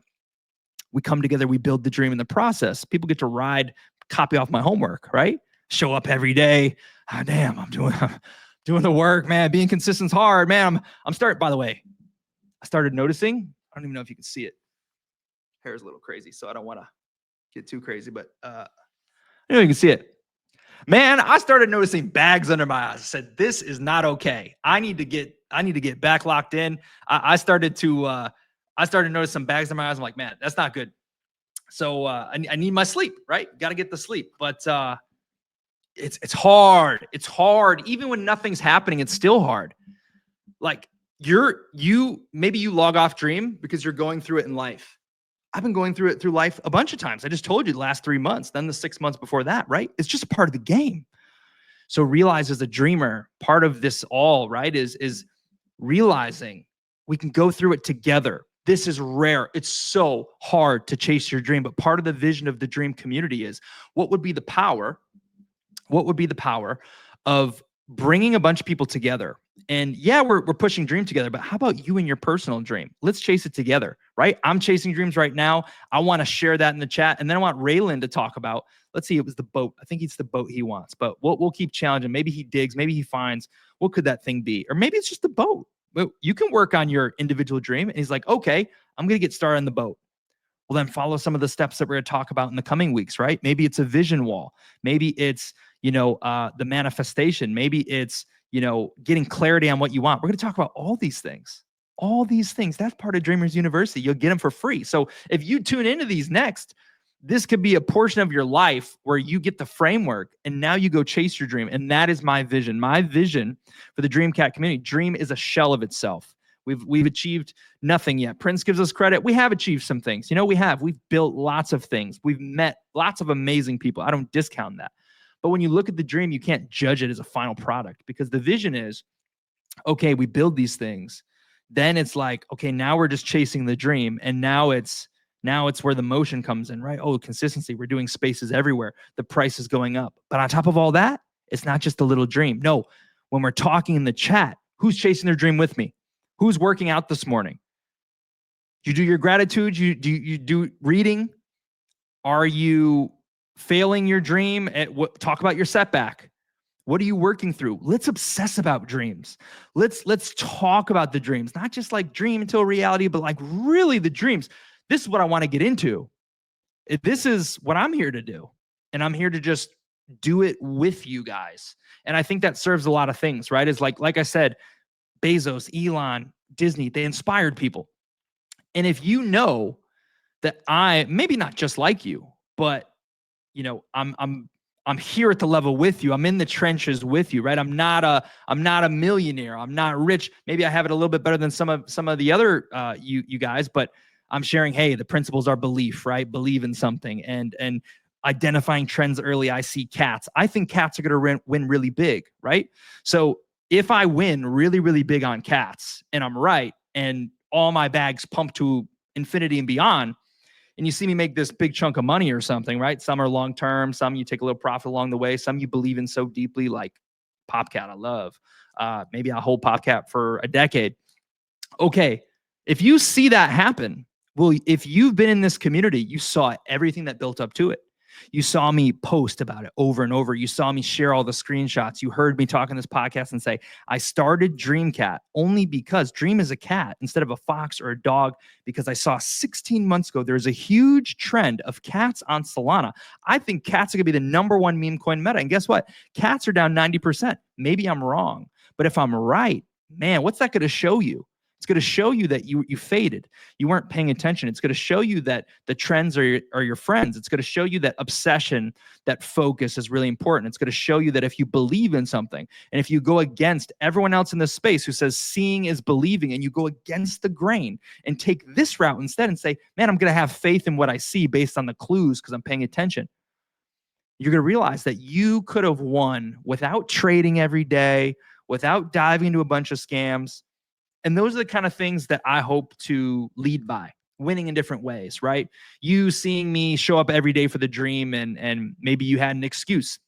We come together, we build the dream in the process. People get to ride, copy off my homework, right? Show up every day. Oh, damn, I'm doing the work, man. Being consistent's hard, man. I'm starting, by the way, I started noticing, I don't even know if you can see it. Hair's a little crazy, so I don't want to get too crazy, but I know you can see it. Man, I started noticing bags under my eyes. I said, this is not okay. I need to get back locked in. I started to notice some bags under my eyes. I'm like, man, that's not good. So I need my sleep, right? Got to get the sleep. But it's hard. It's hard. Even when nothing's happening, it's still hard. Like maybe you log off dream because you're going through it in life. I've been going through it through life a bunch of times. I just told you the last 3 months, then the 6 months before that, right? It's just a part of the game. So realize as a dreamer, part of this all, right, is realizing we can go through it together. This is rare. It's so hard to chase your dream. But part of the vision of the dream community is what would be the power? What would be the power of bringing a bunch of people together? And yeah, we're pushing dream together, but how about you and your personal dream? Let's chase it together, right? I'm chasing dreams right now. I want to share that in the chat. And then I want Raylan to talk about, let's see, it was the boat. I think it's the boat he wants, but we'll keep challenging. Maybe he digs, maybe he finds, what could that thing be? Or maybe it's just the boat. But you can work on your individual dream. And he's like, okay, I'm going to get started on the boat. Well, then follow some of the steps that we're going to talk about in the coming weeks, right? Maybe it's a vision wall. Maybe it's, the manifestation. Maybe it's, getting clarity on what you want. We're going to talk about all these things. All these things. That's part of Dreamers University. You'll get them for free. So if you tune into these next, this could be a portion of your life where you get the framework and now you go chase your dream. And that is my vision. My vision for the DreamCat community. Dream is a shell of itself. We've achieved nothing yet. Prince gives us credit. We have achieved some things. We've built lots of things. We've met lots of amazing people. I don't discount that. But when you look at the dream, you can't judge it as a final product because the vision is, okay, we build these things. Then it's like, okay, now we're just chasing the dream. And now it's where the motion comes in, right? Oh, consistency. We're doing spaces everywhere. The price is going up. But on top of all that, it's not just a little dream. No, when we're talking in the chat, who's chasing their dream with me? Who's working out this morning? You do your gratitude? You do reading? Are you failing your dream? Talk about your setback. What are you working through? Let's obsess about dreams. Let's talk about the dreams, not just like dream until reality, but like really the dreams. This is what I want to get into. This is what I'm here to do. And I'm here to just do it with you guys. And I think that serves a lot of things, right? It's like I said, Bezos, Elon, Disney, they inspired people. And if you know that maybe not just like you, but I'm here at the level with you. I'm in the trenches with you, right? I'm not a millionaire. I'm not rich. Maybe I have it a little bit better than some of the other you guys, but I'm sharing, hey, the principles are belief, right? Believe in something and identifying trends early. I see cats. I think cats are going to win really big, right? So if I win really, really big on cats and I'm right and all my bags pump to infinity and beyond, and you see me make this big chunk of money or something, right? Some are long-term, some you take a little profit along the way, some you believe in so deeply, like popcat I love. Maybe I'll hold popcat for a decade. Okay, if you see that happen, well, if you've been in this community, you saw everything that built up to it. You saw me post about it over and over. You saw me share all the screenshots. You heard me talk on this podcast and say, I started DreamCat only because Dream is a cat instead of a fox or a dog, because I saw 16 months ago, there's a huge trend of cats on Solana. I think cats are going to be the #1 meme coin meta. And guess what? Cats are down 90%. Maybe I'm wrong. But if I'm right, man, what's that going to show you? It's going to show you that you faded. You weren't paying attention. It's going to show you that the trends are your friends. It's going to show you that obsession, that focus is really important. It's going to show you that if you believe in something, and if you go against everyone else in this space who says seeing is believing, and you go against the grain and take this route instead and say, man, I'm going to have faith in what I see based on the clues because I'm paying attention, you're going to realize that you could have won without trading every day, without diving into a bunch of scams. And those are the kind of things that I hope to lead by, winning in different ways, right? You seeing me show up every day for the dream, and maybe you had an excuse.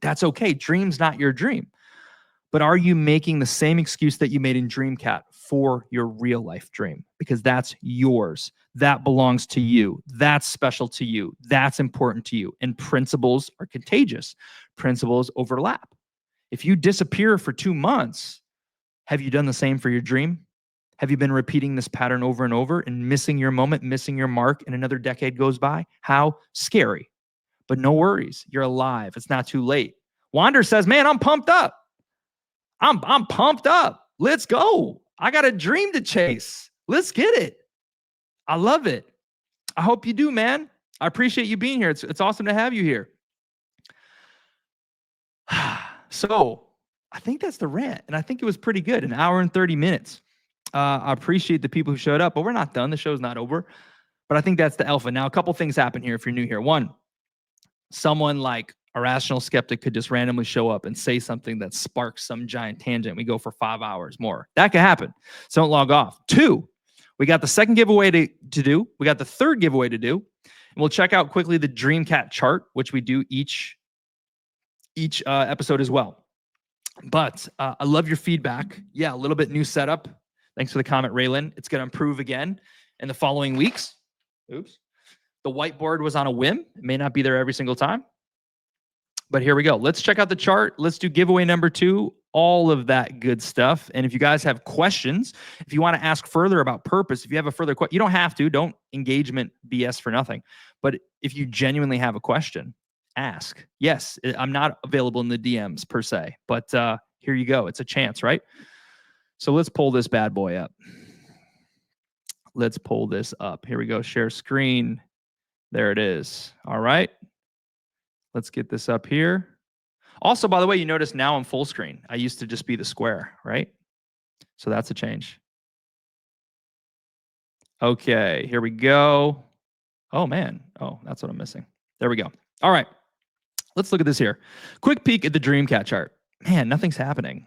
That's okay. Dream's not your dream. But are you making the same excuse that you made in DreamCat for your real life dream? Because that's yours. That belongs to you. That's special to you. That's important to you. And principles are contagious. Principles overlap. If you disappear for 2 months, have you done the same for your dream? Have you been repeating this pattern over and over and missing your moment, missing your mark, and another decade goes by? How scary. But no worries. You're alive. It's not too late. Wander says, man, I'm pumped up. I'm pumped up. Let's go. I got a dream to chase. Let's get it. I love it. I hope you do, man. I appreciate you being here. It's awesome to have you here. So I think that's the rant, and I think it was pretty good. 1 hour and 30 minutes. I appreciate the people who showed up, but we're not done. The show's not over. But I think that's the alpha. Now, a couple things happen here if you're new here. One, someone like a rational skeptic could just randomly show up and say something that sparks some giant tangent. We go for 5 hours more. That could happen. So don't log off. 2, we got the second giveaway to do. We got the third giveaway to do. And we'll check out quickly the DreamCat chart, which we do each episode as well. But I love your feedback. Yeah, a little bit new setup. Thanks for the comment, Raylan. It's going to improve again in the following weeks. Oops. The whiteboard was on a whim. It may not be there every single time. But here we go. Let's check out the chart. Let's do giveaway number 2. All of that good stuff. And if you guys have questions, if you want to ask further about purpose, if you have a further question, you don't have to. Don't engagement BS for nothing. But if you genuinely have a question, ask. Yes, I'm not available in the DMs per se, but here you go. It's a chance, right? So let's pull this bad boy up. Let's pull this up. Here we go. Share screen. There it is. All right. Let's get this up here. Also, by the way, you notice now I'm full screen. I used to just be the square, right? So that's a change. Okay, here we go. Oh, man. Oh, that's what I'm missing. There we go. All right. Let's look at this here. Quick peek at the DreamCat chart. Man, nothing's happening.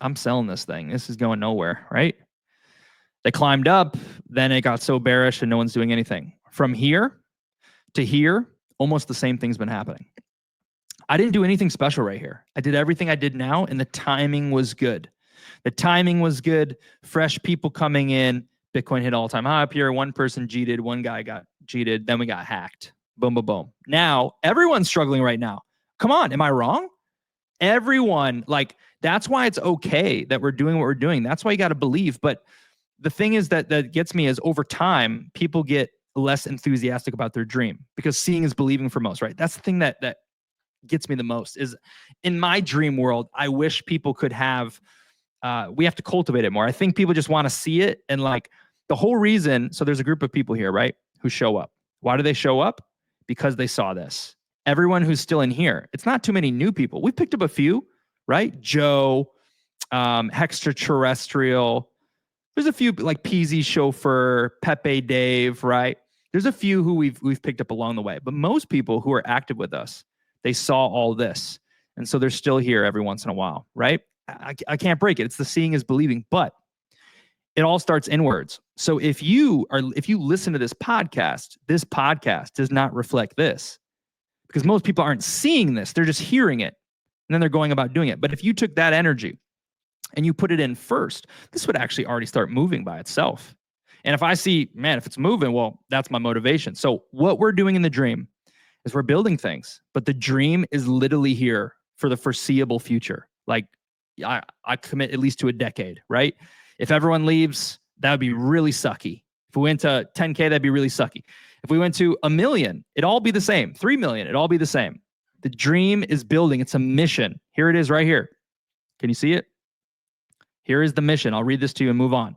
I'm selling this thing. This is going nowhere, right? They climbed up, then it got so bearish and no one's doing anything. From here to here, almost the same thing's been happening. I didn't do anything special right here. I did everything I did now, and the timing was good. The timing was good. Fresh people coming in. Bitcoin hit all-time high up here. One person cheated. One guy got cheated. Then we got hacked. Boom, boom, boom. Now, everyone's struggling right now. Come on, am I wrong? Everyone, like, that's why it's okay that we're doing what we're doing. That's why you got to believe. But the thing is that gets me is over time, people get less enthusiastic about their dream because seeing is believing for most, right? That's the thing that gets me the most is in my dream world, I wish people could have, we have to cultivate it more. I think people just want to see it. And like the whole reason, so there's a group of people here, right, who show up. Why do they show up? Because they saw this. Everyone who's still in here, it's not too many new people. We picked up a few, right? Joe, Extraterrestrial. There's a few like PZ Chauffeur, Pepe Dave, right? There's a few who we've picked up along the way. But most people who are active with us, they saw all this. And so they're still here every once in a while, right? I can't break it. It's the seeing is believing, but it all starts inwards. So if you listen to this podcast does not reflect this because most people aren't seeing this. They're just hearing it and then they're going about doing it. But if you took that energy and you put it in first, this would actually already start moving by itself. And if I see, man, if it's moving, well, that's my motivation. So what we're doing in the dream, is we're building things, but the dream is literally here for the foreseeable future. Like I commit at least to a decade, right? If everyone leaves, that would be really sucky. If we went to 10K, that'd be really sucky. If we went to 1 million, it'd all be the same. 3 million, it'd all be the same. The dream is building. It's a mission. Here it is right here. Can you see it? Here is the mission. I'll read this to you and move on.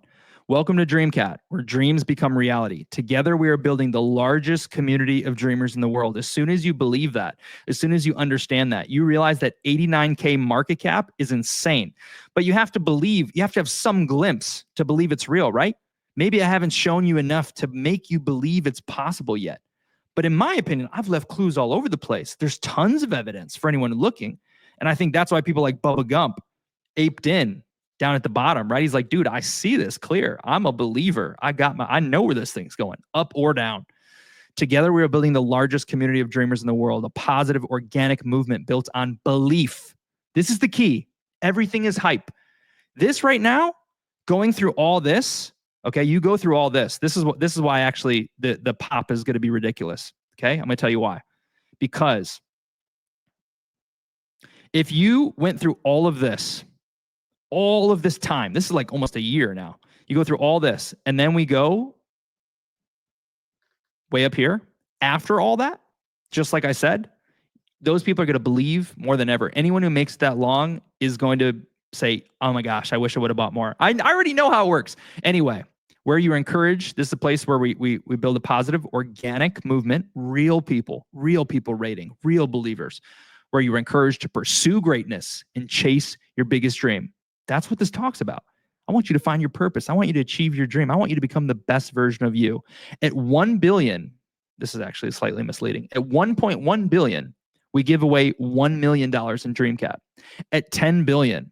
Welcome to DreamCat, where dreams become reality. Together, we are building the largest community of dreamers in the world. As soon as you believe that, as soon as you understand that, you realize that 89K market cap is insane. But you have to believe, you have to have some glimpse to believe it's real, right? Maybe I haven't shown you enough to make you believe it's possible yet. But in my opinion, I've left clues all over the place. There's tons of evidence for anyone looking. And I think that's why people like Bubba Gump aped in down at the bottom, right? He's like, dude, I see this clear. I'm a believer. I know where this thing's going, up or down. Together, we are building the largest community of dreamers in the world, a positive, organic movement built on belief. This is the key. Everything is hype. This right now, going through all this, okay, you go through all this. This is why actually the pop is going to be ridiculous. Okay, I'm going to tell you why. Because if you went through all of this time, this is like almost a year now. You go through all this, and then we go way up here. After all that, just like I said, those people are going to believe more than ever. Anyone who makes it that long is going to say, oh my gosh, I wish I would have bought more. I already know how it works. Anyway, where you're encouraged, this is a place where we build a positive, organic movement, real people rating, real believers, where you're encouraged to pursue greatness and chase your biggest dream. That's what this talks about. I want you to find your purpose. I want you to achieve your dream. I want you to become the best version of you. At 1 billion, this is actually slightly misleading. At 1.1 billion, we give away $1 million in DreamCat. At 10 billion,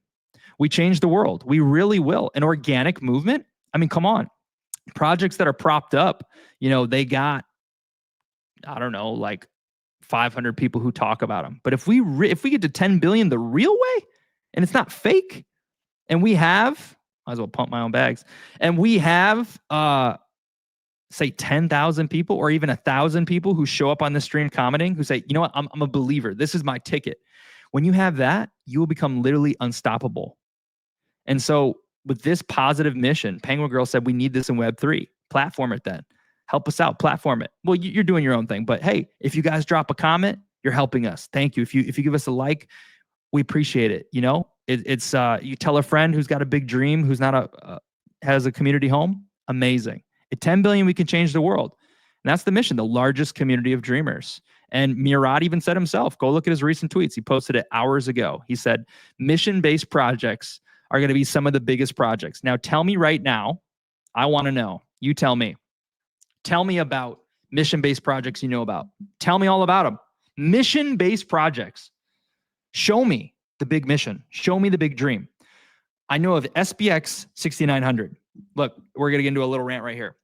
we change the world. We really will. An organic movement. I mean, come on. Projects that are propped up, they got, I don't know, like 500 people who talk about them. But if we get to 10 billion the real way, and it's not fake, and we have, might as well pump my own bags, and we have, say 10,000 people or even 1,000 people who show up on the stream commenting who say, you know what, I'm a believer. This is my ticket. When you have that, you will become literally unstoppable. And so with this positive mission, Penguin Girl said, we need this in Web3. Platform it then. Help us out. Platform it. Well, you're doing your own thing. But hey, if you guys drop a comment, you're helping us. Thank you. If you give us a like, we appreciate it. It's you tell a friend who's got a big dream, who's not has a community home. Amazing. At 10 billion, we can change the world. And that's the mission, the largest community of dreamers. And Murad even said himself, go look at his recent tweets. He posted it hours ago. He said, mission-based projects are going to be some of the biggest projects. Now, tell me right now, I want to know. You tell me. Tell me about mission-based projects you know about. Tell me all about them. Mission-based projects. Show me the big mission. Show me the big dream. I know of SPX 6900. Look, we're going to get into a little rant right here.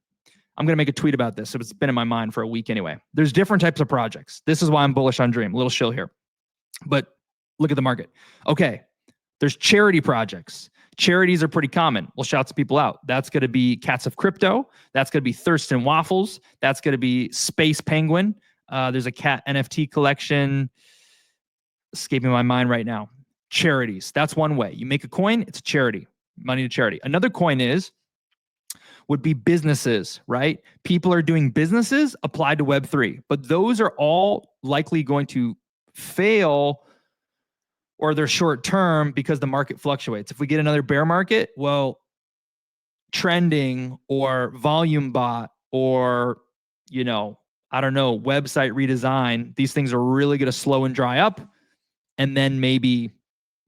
I'm going to make a tweet about this. It's been in my mind for a week anyway. There's different types of projects. This is why I'm bullish on Dream. A little shill here. But look at the market. Okay. There's charity projects. Charities are pretty common. We'll shout some people out. That's going to be Cats of Crypto. That's going to be Thurston Waffles. That's going to be Space Penguin. There's a cat NFT collection. Escaping my mind right now. Charities. That's one way. You make a coin, it's a charity. Money to charity. Another coin would be businesses, right? People are doing businesses applied to Web3, but those are all likely going to fail or they're short term because the market fluctuates. If we get another bear market, well, trending or volume bot or, I don't know, website redesign, these things are really going to slow and dry up. And then maybe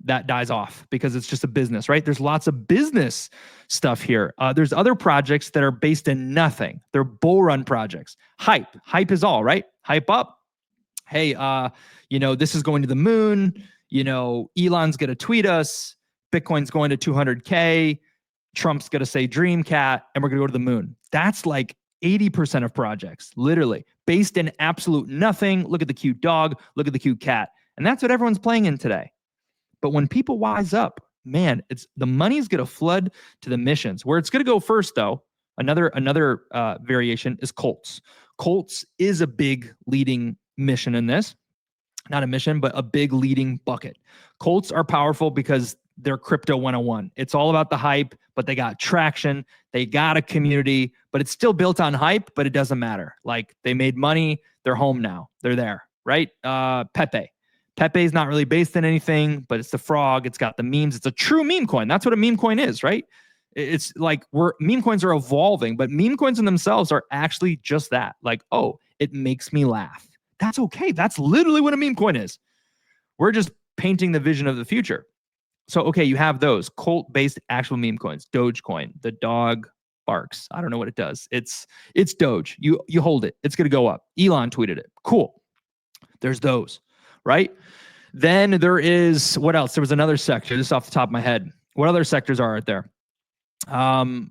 that dies off because it's just a business, right? There's lots of business stuff here. There's other projects that are based in nothing. They're bull run projects. Hype is all, right? Hype up. Hey, this is going to the moon. Elon's going to tweet us. Bitcoin's going to 200K. Trump's going to say DreamCat, and we're going to go to the moon. That's like 80% of projects, literally based in absolute nothing. Look at the cute dog. Look at the cute cat. And that's what everyone's playing in today. But when people wise up, man, the money's going to flood to the missions. Where it's going to go first, though, another variation is Colts. Colts is a big leading mission in this. Not a mission, but a big leading bucket. Colts are powerful because they're crypto 101. It's all about the hype, but they got traction. They got a community, but it's still built on hype, but it doesn't matter. Like they made money. They're home now. They're there, right? Pepe. Pepe is not really based in anything, but it's the frog. It's got the memes. It's a true meme coin. That's what a meme coin is, right? It's like meme coins are evolving, but meme coins in themselves are actually just that. Like, oh, it makes me laugh. That's okay. That's literally what a meme coin is. We're just painting the vision of the future. So, okay, you have those Colt-based actual meme coins. Dogecoin, the dog barks. I don't know what it does. It's Doge. You hold it. It's going to go up. Elon tweeted it. Cool. There's those, right? Then there is, what else? There was another sector, just off the top of my head. What other sectors are out there?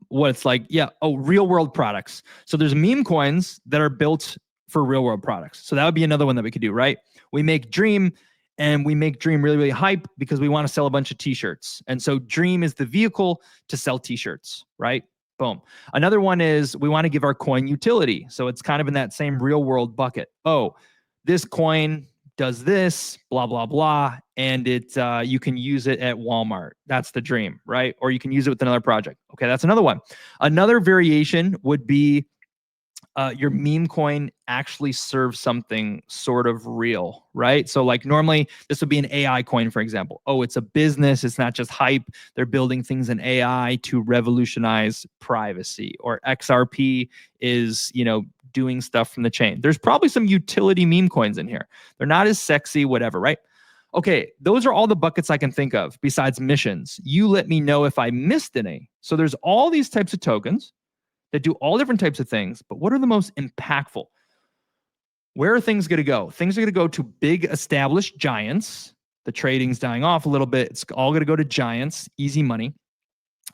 What's like, yeah, real world products. So there's meme coins that are built for real world products. So that would be another one that we could do, right? We make Dream, and we make Dream really, really hype because we want to sell a bunch of t-shirts. And so Dream is the vehicle to sell t-shirts, right? Boom. Another one is we want to give our coin utility. So it's kind of in that same real world bucket. Oh, this coin does this, blah, blah, blah. And you can use it at Walmart. That's the Dream, right? Or you can use it with another project. Okay, that's another one. Another variation would be your meme coin actually serves something sort of real, right? So like normally this would be an AI coin, for example. Oh, it's a business. It's not just hype. They're building things in AI to revolutionize privacy. Or XRP is, doing stuff from the chain. There's probably some utility meme coins in here. They're not as sexy, whatever, right? Okay, those are all the buckets I can think of besides missions. You let me know if I missed any. So there's all these types of tokens that do all different types of things, but what are the most impactful? Where are things going to go? Things are going to go to big established giants. The trading's dying off a little bit. It's all going to go to giants, easy money.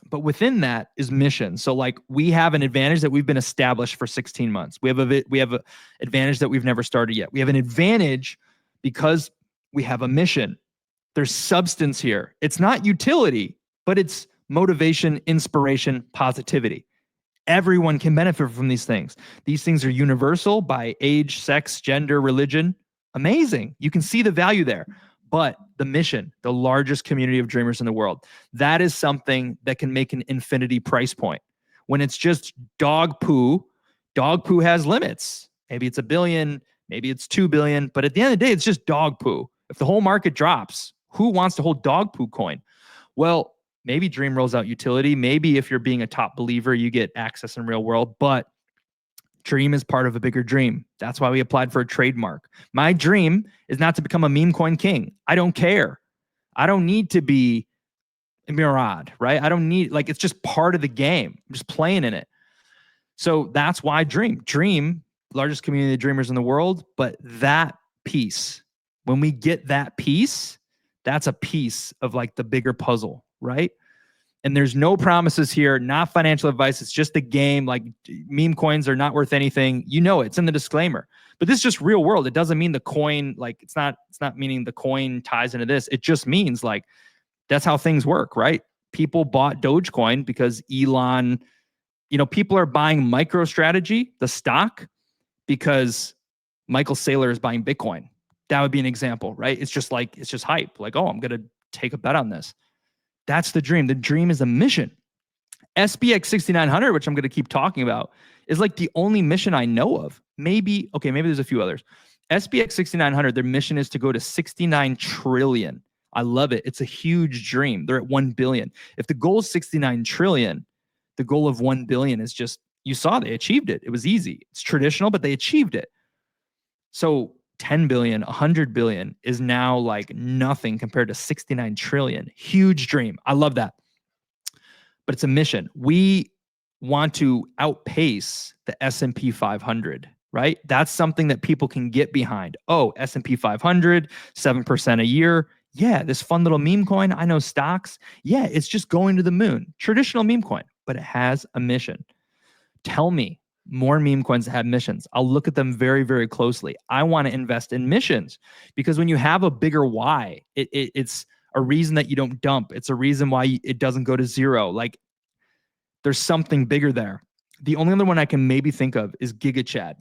But within that is mission. So like we have an advantage that we've been established for 16 months. We have an advantage that we've never started yet. We have an advantage because we have a mission. There's substance here. It's not utility, but it's motivation, inspiration, positivity. Everyone can benefit from these things. These things are universal by age, sex, gender, religion. Amazing. You can see the value there. But the mission, the largest community of dreamers in the world, that is something that can make an infinity price point. When it's just dog poo has limits. Maybe it's $1 billion, maybe it's $2 billion, but at the end of the day, it's just dog poo. If the whole market drops, who wants to hold dog poo coin? Well, maybe Dream rolls out utility. Maybe if you're being a top believer, you get access in real world, but Dream is part of a bigger dream. That's why we applied for a trademark. My dream is not to become a meme coin king. I don't care. I don't need to be a Murad, right? I don't need, it's just part of the game. I'm just playing in it. So that's why Dream, largest community of dreamers in the world, but that piece, when we get that piece, that's a piece of the bigger puzzle, right? And there's no promises here, not financial advice. It's just a game. Meme coins are not worth anything. It's in the disclaimer. But this is just real world. It doesn't mean the coin, it's not meaning the coin ties into this. It just means that's how things work, right? People bought Dogecoin because Elon, people are buying MicroStrategy, the stock, because Michael Saylor is buying Bitcoin. That would be an example, right? It's just hype. Oh, I'm going to take a bet on this. That's the dream. The dream is a mission. SPX 6900, which I'm going to keep talking about, is the only mission I know of. Maybe there's a few others. SPX 6900, their mission is to go to 69 trillion. I love it. It's a huge dream. They're at 1 billion. If the goal is 69 trillion, the goal of 1 billion is just, you saw they achieved it. It was easy. It's traditional, but they achieved it. So 10 billion, 100 billion is now nothing compared to 69 trillion. Huge dream. I love that. But it's a mission. We want to outpace the S&P 500, right? That's something that people can get behind. Oh, S&P 500, 7% a year. Yeah, this fun little meme coin. I know stocks. Yeah, it's just going to the moon. Traditional meme coin, but it has a mission. Tell me more meme coins that have missions. I'll look at them very, very closely. I want to invest in missions because when you have a bigger why, it's a reason that you don't dump. It's a reason why it doesn't go to zero. There's something bigger there. The only other one I can maybe think of is GigaChad.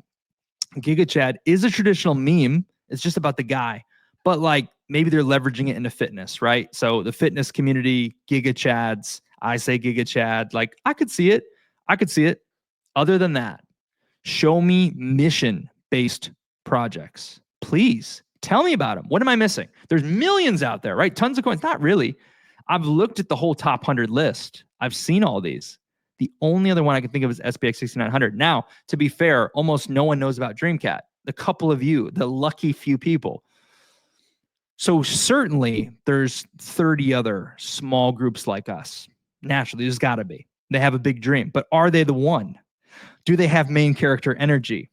Giga Chad is a traditional meme. It's just about the guy, but like maybe they're leveraging it into fitness, right? So the fitness community, Giga Chads, I say Giga Chad, like I could see it. I could see it. Other than that, show me mission-based projects. Please tell me about them. What am I missing? There's millions out there, right? Tons of coins. Not really. I've looked at the whole top 100 list. I've seen all these. The only other one I can think of is SPX 6900. Now, to be fair, almost no one knows about DreamCat. The couple of you, the lucky few people. So certainly there's 30 other small groups like us. Naturally, there's got to be. They have a big dream, but are they the one? Do they have main character energy?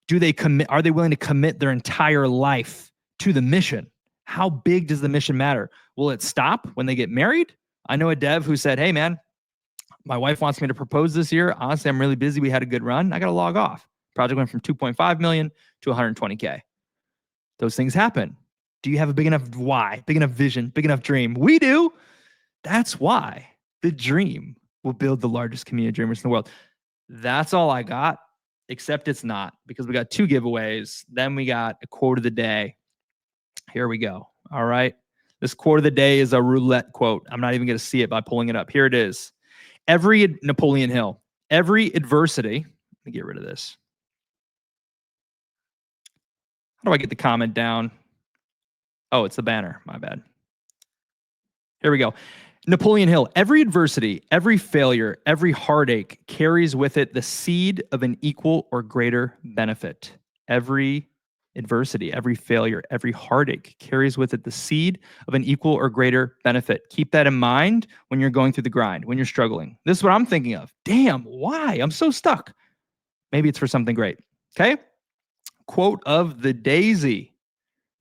Do they commit? Are they willing to commit their entire life to the mission? How big does the mission matter? Will it stop when they get married? I know a dev who said, hey man, my wife wants me to propose this year. Honestly, I'm really busy. We had a good run. I got to log off. Project went from 2.5 million to 120K. Those things happen. Do you have a big enough why, big enough vision, big enough dream? We do. That's why the dream will build the largest community of dreamers in the world. That's all I got, except it's not, because we got 2 giveaways. Then we got a quote of the day. Here we go. All right. This quote of the day is a roulette quote. I'm not even going to see it by pulling it up. Here it is. Napoleon Hill, every adversity. Let me get rid of this. How do I get the comment down? Oh, it's the banner. My bad. Here we go. Napoleon Hill, every adversity, every failure, every heartache carries with it the seed of an equal or greater benefit. Every adversity, every failure, every heartache carries with it the seed of an equal or greater benefit. Keep that in mind when you're going through the grind, when you're struggling. This is what I'm thinking of. Damn, why? I'm so stuck. Maybe it's for something great. Okay? Quote of the daisy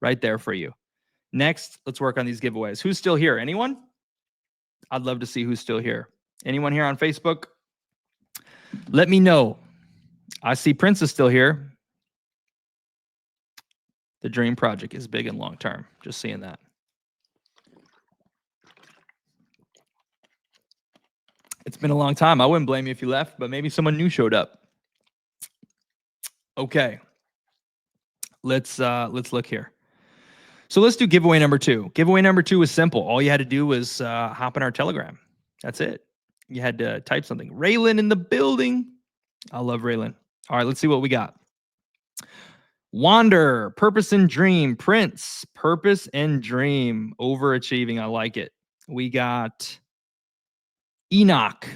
right there for you. Next, let's work on these giveaways. Who's still here? Anyone? I'd love to see who's still here. Anyone here on Facebook? Let me know. I see Prince is still here. The Dream Project is big and long term. Just seeing that. It's been a long time. I wouldn't blame you if you left, but maybe someone new showed up. Okay. Let's look here. So let's do giveaway number 2. Giveaway number 2 was simple. All you had to do was hop in our Telegram. That's it. You had to type something. Raylan in the building. I love Raylan. All right, let's see what we got. Wander, Purpose and Dream. Prince, Purpose and Dream. Overachieving. I like it. We got Enoch.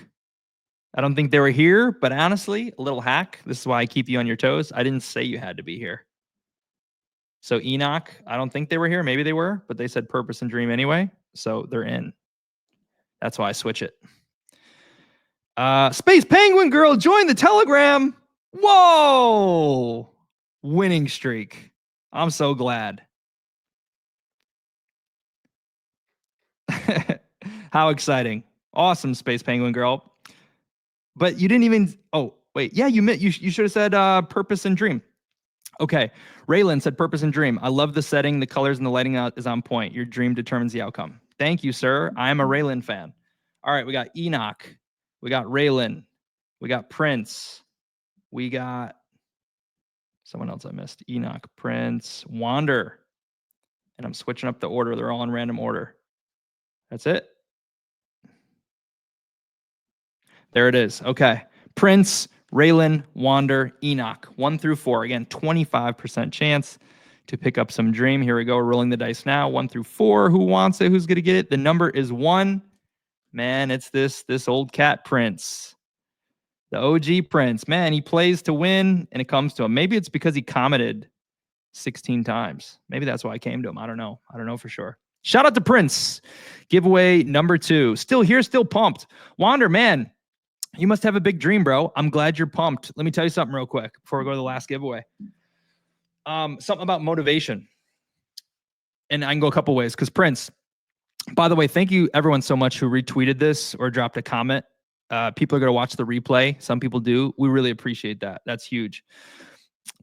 I don't think they were here, but honestly, a little hack. This is why I keep you on your toes. I didn't say you had to be here. So Enoch, I don't think they were here. Maybe they were, but they said Purpose and Dream anyway. So they're in. That's why I switch it. Space Penguin Girl, join the Telegram. Whoa. Winning streak. I'm so glad. How exciting. Awesome, Space Penguin Girl. But you didn't even, oh, wait. Yeah, you should have said Purpose and Dream. Okay. Raylan said Purpose and Dream. I love the setting. The colors and the lighting out is on point. Your dream determines the outcome. Thank you, sir. I'm a Raylan fan. All right. We got Enoch. We got Raylan. We got Prince. We got someone else I missed. Enoch, Prince, Wander. And I'm switching up the order. They're all in random order. That's it. There it is. Okay. Prince, Raylan, Wander, Enoch. 1 through 4. Again, 25% chance to pick up some Dream. Here we go. We're rolling the dice now. 1 through 4. Who wants it? Who's going to get it? The number is 1. Man, it's this old cat Prince. The OG Prince. Man, he plays to win, and it comes to him. Maybe it's because he commented 16 times. Maybe that's why I came to him. I don't know. I don't know for sure. Shout out to Prince. Giveaway number 2. Still here, still pumped. Wander, man, you must have a big dream, bro. I'm glad you're pumped. Let me tell you something real quick before we go to the last giveaway. Something about motivation. And I can go a couple ways because Prince, by the way, thank you everyone so much who retweeted this or dropped a comment. People are going to watch the replay. Some people do. We really appreciate that. That's huge.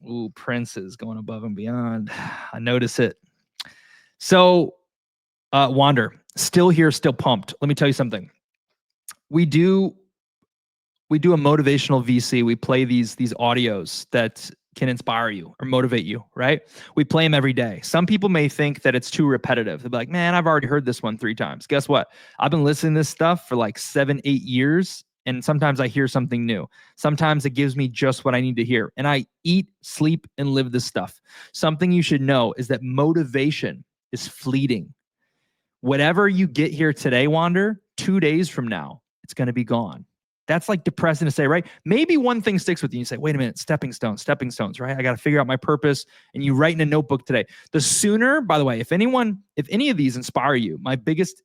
Ooh, Prince is going above and beyond. I notice it. So, Wander, still here, still pumped. Let me tell you something. We do a motivational VC. We play these audios that can inspire you or motivate you, right? We play them every day. Some people may think that it's too repetitive. They'll be like, man, I've already heard this one 3 times. Guess what? I've been listening to this stuff for like 7, 8 years. And sometimes I hear something new. Sometimes it gives me just what I need to hear. And I eat, sleep, and live this stuff. Something you should know is that motivation is fleeting. Whatever you get here today, Wander, 2 days from now, it's going to be gone. That's like depressing to say, right? Maybe one thing sticks with you. You say, wait a minute, stepping stones, right? I got to figure out my purpose. And you write in a notebook today. The sooner, by the way, if any of these inspire you, my biggest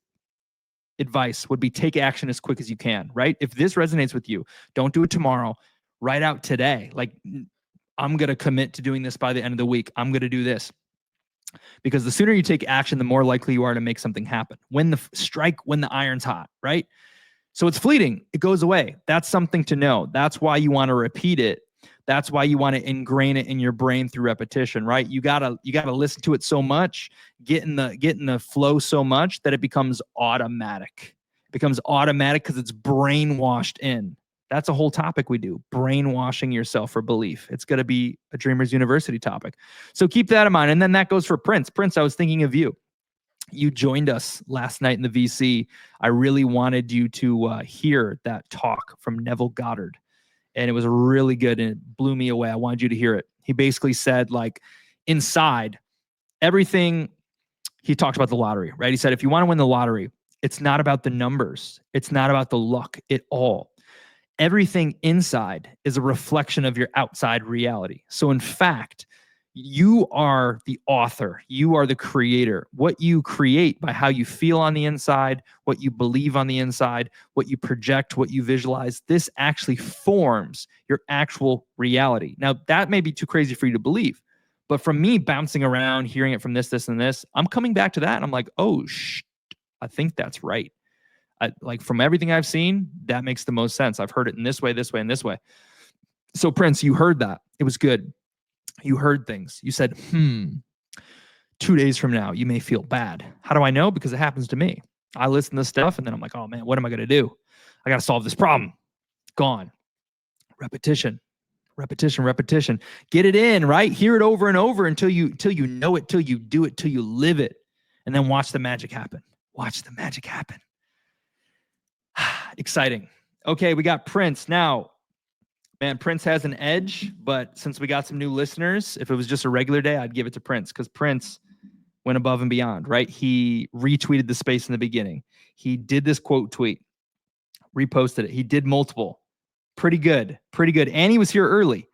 advice would be take action as quick as you can, right? If this resonates with you, don't do it tomorrow. Write out today. Like, I'm going to commit to doing this by the end of the week. I'm going to do this. Because the sooner you take action, the more likely you are to make something happen. When the iron's hot, right? So it's fleeting. It goes away. That's something to know. That's why you want to repeat it. That's why you want to ingrain it in your brain through repetition, right? You gotta listen to it so much, get in the flow so much that it becomes automatic. It becomes automatic because it's brainwashed in. That's a whole topic we do, brainwashing yourself for belief. It's going to be a Dreamers University topic. So keep that in mind. And then that goes for Prince. Prince, I was thinking of you. You joined us last night in the VC. I really wanted you to hear that talk from Neville Goddard. And it was really good and it blew me away. I wanted you to hear it. He basically said, like, inside everything, he talked about the lottery, right? He said, if you want to win the lottery, it's not about the numbers. It's not about the luck at all. Everything inside is a reflection of your outside reality. So in fact, you are the author. You are the creator. What you create by how you feel on the inside, what you believe on the inside, what you project, what you visualize, this actually forms your actual reality. Now, that may be too crazy for you to believe, but from me bouncing around, hearing it from this, and this, I'm coming back to that and I'm like, oh, I think that's right. Like from everything I've seen, that makes the most sense. I've heard it in this way, and this way. So Prince, you heard that. It was good. You heard things. You said, 2 days from now, you may feel bad. How do I know? Because it happens to me. I listen to stuff and then I'm like, oh man, what am I going to do? I got to solve this problem. Gone. Repetition. Get it in, right? Hear it over and over until you know it, till you do it, till you live it. And then watch the magic happen. Exciting. Okay, we got Prince. Now, man, Prince has an edge, but since we got some new listeners, if it was just a regular day, I'd give it to Prince because Prince went above and beyond, right? He retweeted the space in the beginning. He did this quote tweet, reposted it. He did multiple. Pretty good. And he was here early.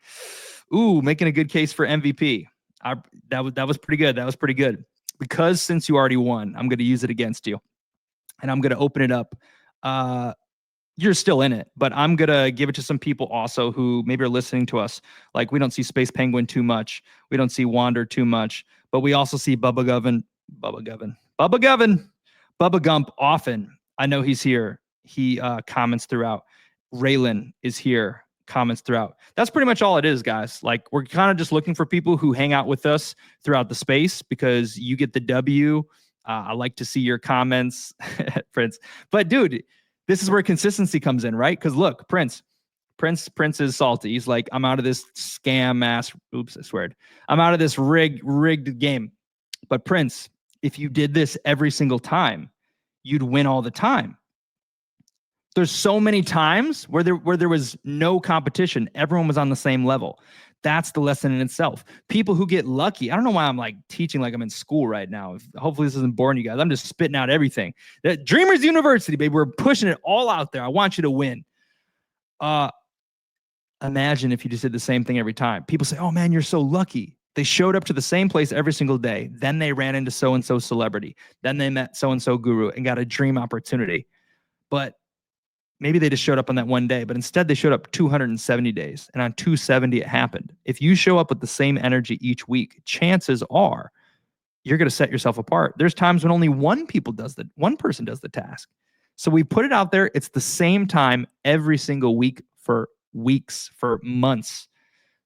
Ooh, making a good case for MVP. That was pretty good. Because since you already won, I'm going to use it against you. And I'm going to open it up. You're still in it, but I'm going to give it to some people also who maybe are listening to us. Like, we don't see Space Penguin too much. We don't see Wander too much, but we also see Bubba Gump often. I know he's here. He comments throughout. Raylan is here, comments throughout. That's pretty much all it is, guys. Like, we're kind of just looking for people who hang out with us throughout the space because you get the W. I like to see your comments, Prince. But dude, this is where consistency comes in, right? Because look, Prince is salty. He's like, I'm out of this scam ass. Oops, I swear. I'm out of this rigged game. But Prince, if you did this every single time, you'd win all the time. There's so many times where there was no competition. Everyone was on the same level. That's the lesson in itself. People who get lucky. I don't know why I'm like teaching like I'm in school right now. Hopefully this isn't boring you guys. I'm just spitting out everything. Dreamers University, baby. We're pushing it all out there. I want you to win. Imagine if you just did the same thing every time. People say, oh man, you're so lucky. They showed up to the same place every single day. Then they ran into so-and-so celebrity. Then they met so-and-so guru and got a dream opportunity. But maybe they just showed up on that one day, but instead they showed up 270 days. And on 270, it happened. If you show up with the same energy each week, chances are you're going to set yourself apart. There's times when only one person does the task. So we put it out there. It's the same time every single week for weeks, for months.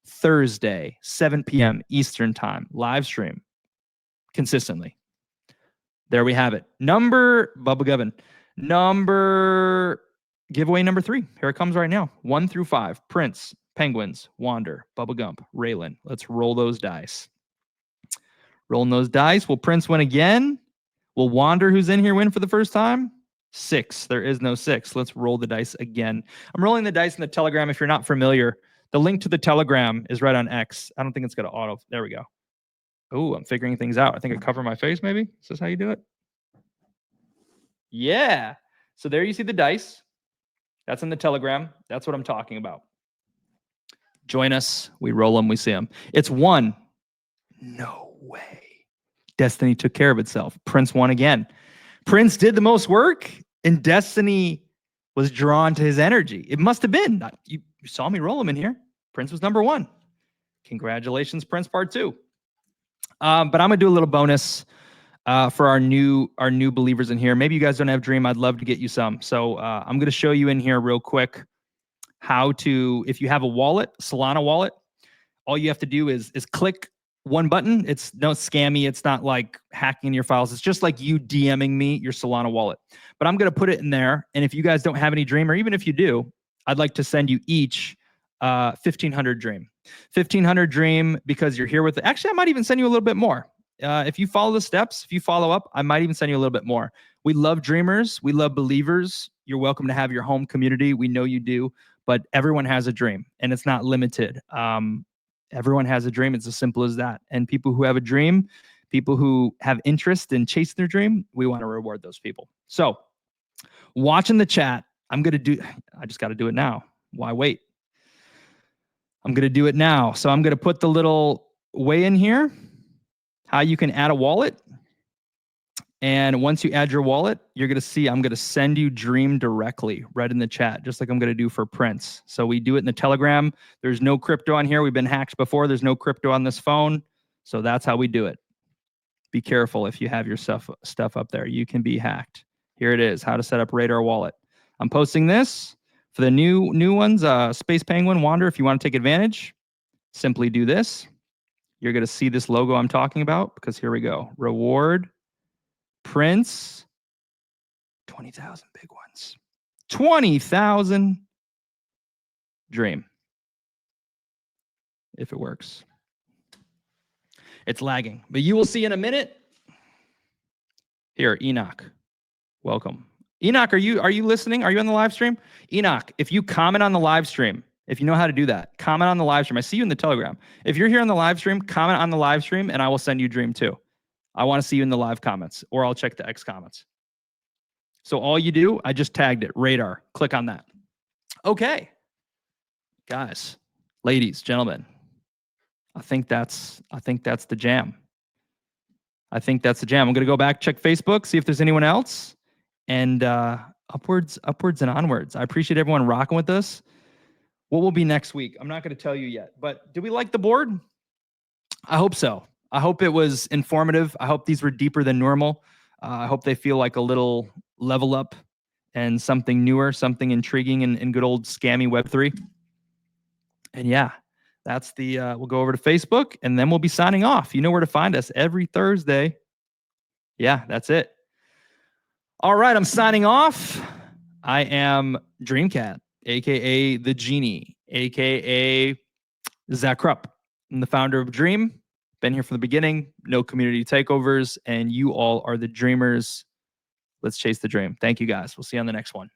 Thursday, 7 p.m. Eastern time, live stream consistently. There we have it. Number giveaway number 3. Here it comes right now. 1 through 5. Prince, Penguins, Wander, Bubba Gump, Raylan. Let's roll those dice. Rolling those dice. Will Prince win again? Will Wander, who's in here, win for the first time? 6. There is no 6. Let's roll the dice again. I'm rolling the dice in the Telegram. If you're not familiar, the link to the Telegram is right on X. I don't think it's got to auto. There we go. Oh, I'm figuring things out. I think I cover my face, maybe. Is this how you do it? Yeah. So there you see the dice. That's in the Telegram. That's what I'm talking about. Join us. We roll them. We see them. It's 1. No way. Destiny took care of itself. Prince won again. Prince did the most work, and Destiny was drawn to his energy. It must have been. You saw me roll him in here. Prince was number 1. Congratulations, Prince Part 2. But I'm gonna do a little bonus for our new believers in here. Maybe you guys don't have Dream. I'd love to get you some. So I'm gonna show you in here real quick how to, if you have a wallet, Solana wallet, all you have to do is click one button. It's no scammy. It's not like hacking your files. It's just like you DMing me your Solana wallet. But I'm gonna put it in there. And if you guys don't have any Dream, or even if you do, I'd like to send you each 1,500 Dream. 1,500 Dream because you're here with it. Actually, I might even send you a little bit more. If you follow the steps, if you follow up, I might even send you a little bit more. We love dreamers. We love believers. You're welcome to have your home community. We know you do, but everyone has a dream and it's not limited. Everyone has a dream. It's as simple as that. And people who have a dream, people who have interest in chasing their dream, we want to reward those people. So watching the chat, I just got to do it now. Why wait? I'm going to do it now. So I'm going to put the little way in here, how you can add a wallet. And once you add your wallet, you're going to see I'm going to send you Dream directly right in the chat, just like I'm going to do for Prince. So we do it in the Telegram. There's no crypto on here. We've been hacked before. There's no crypto on this phone. So that's how we do it. Be careful if you have your stuff up there. You can be hacked. Here it is, how to set up Radar Wallet. I'm posting this for the new ones, Space Penguin, Wander. If you want to take advantage, simply do this. You're going to see this logo I'm talking about because here we go. Reward. Prince, 20,000 big ones. 20,000 Dream. If it works. It's lagging, but you will see in a minute. Here, Enoch. Welcome. Enoch, are you listening? Are you on the live stream? Enoch, if you comment on the live stream, if you know how to do that, comment on the live stream. I see you in the Telegram. If you're here on the live stream, comment on the live stream and I will send you Dream too. I want to see you in the live comments, or I'll check the X comments. So all you do, I just tagged it, Radar. Click on that. Okay. Guys, ladies, gentlemen, I think that's the jam. I think that's the jam. I'm going to go back, check Facebook, see if there's anyone else, and upwards and onwards. I appreciate everyone rocking with us. What will be next week? I'm not going to tell you yet, but do we like the board? I hope so. I hope it was informative. I hope these were deeper than normal. I hope they feel like a little level up and something newer, something intriguing in good old scammy Web3. And yeah, that's the, we'll go over to Facebook and then we'll be signing off. You know where to find us every Thursday. Yeah, that's it. All right, I'm signing off. I am DreamCat, aka the Genie, aka Zach Krupp. I'm the founder of Dream. Been here from the beginning, no community takeovers, and you all are the dreamers. Let's chase the dream. Thank you guys. We'll see you on the next one.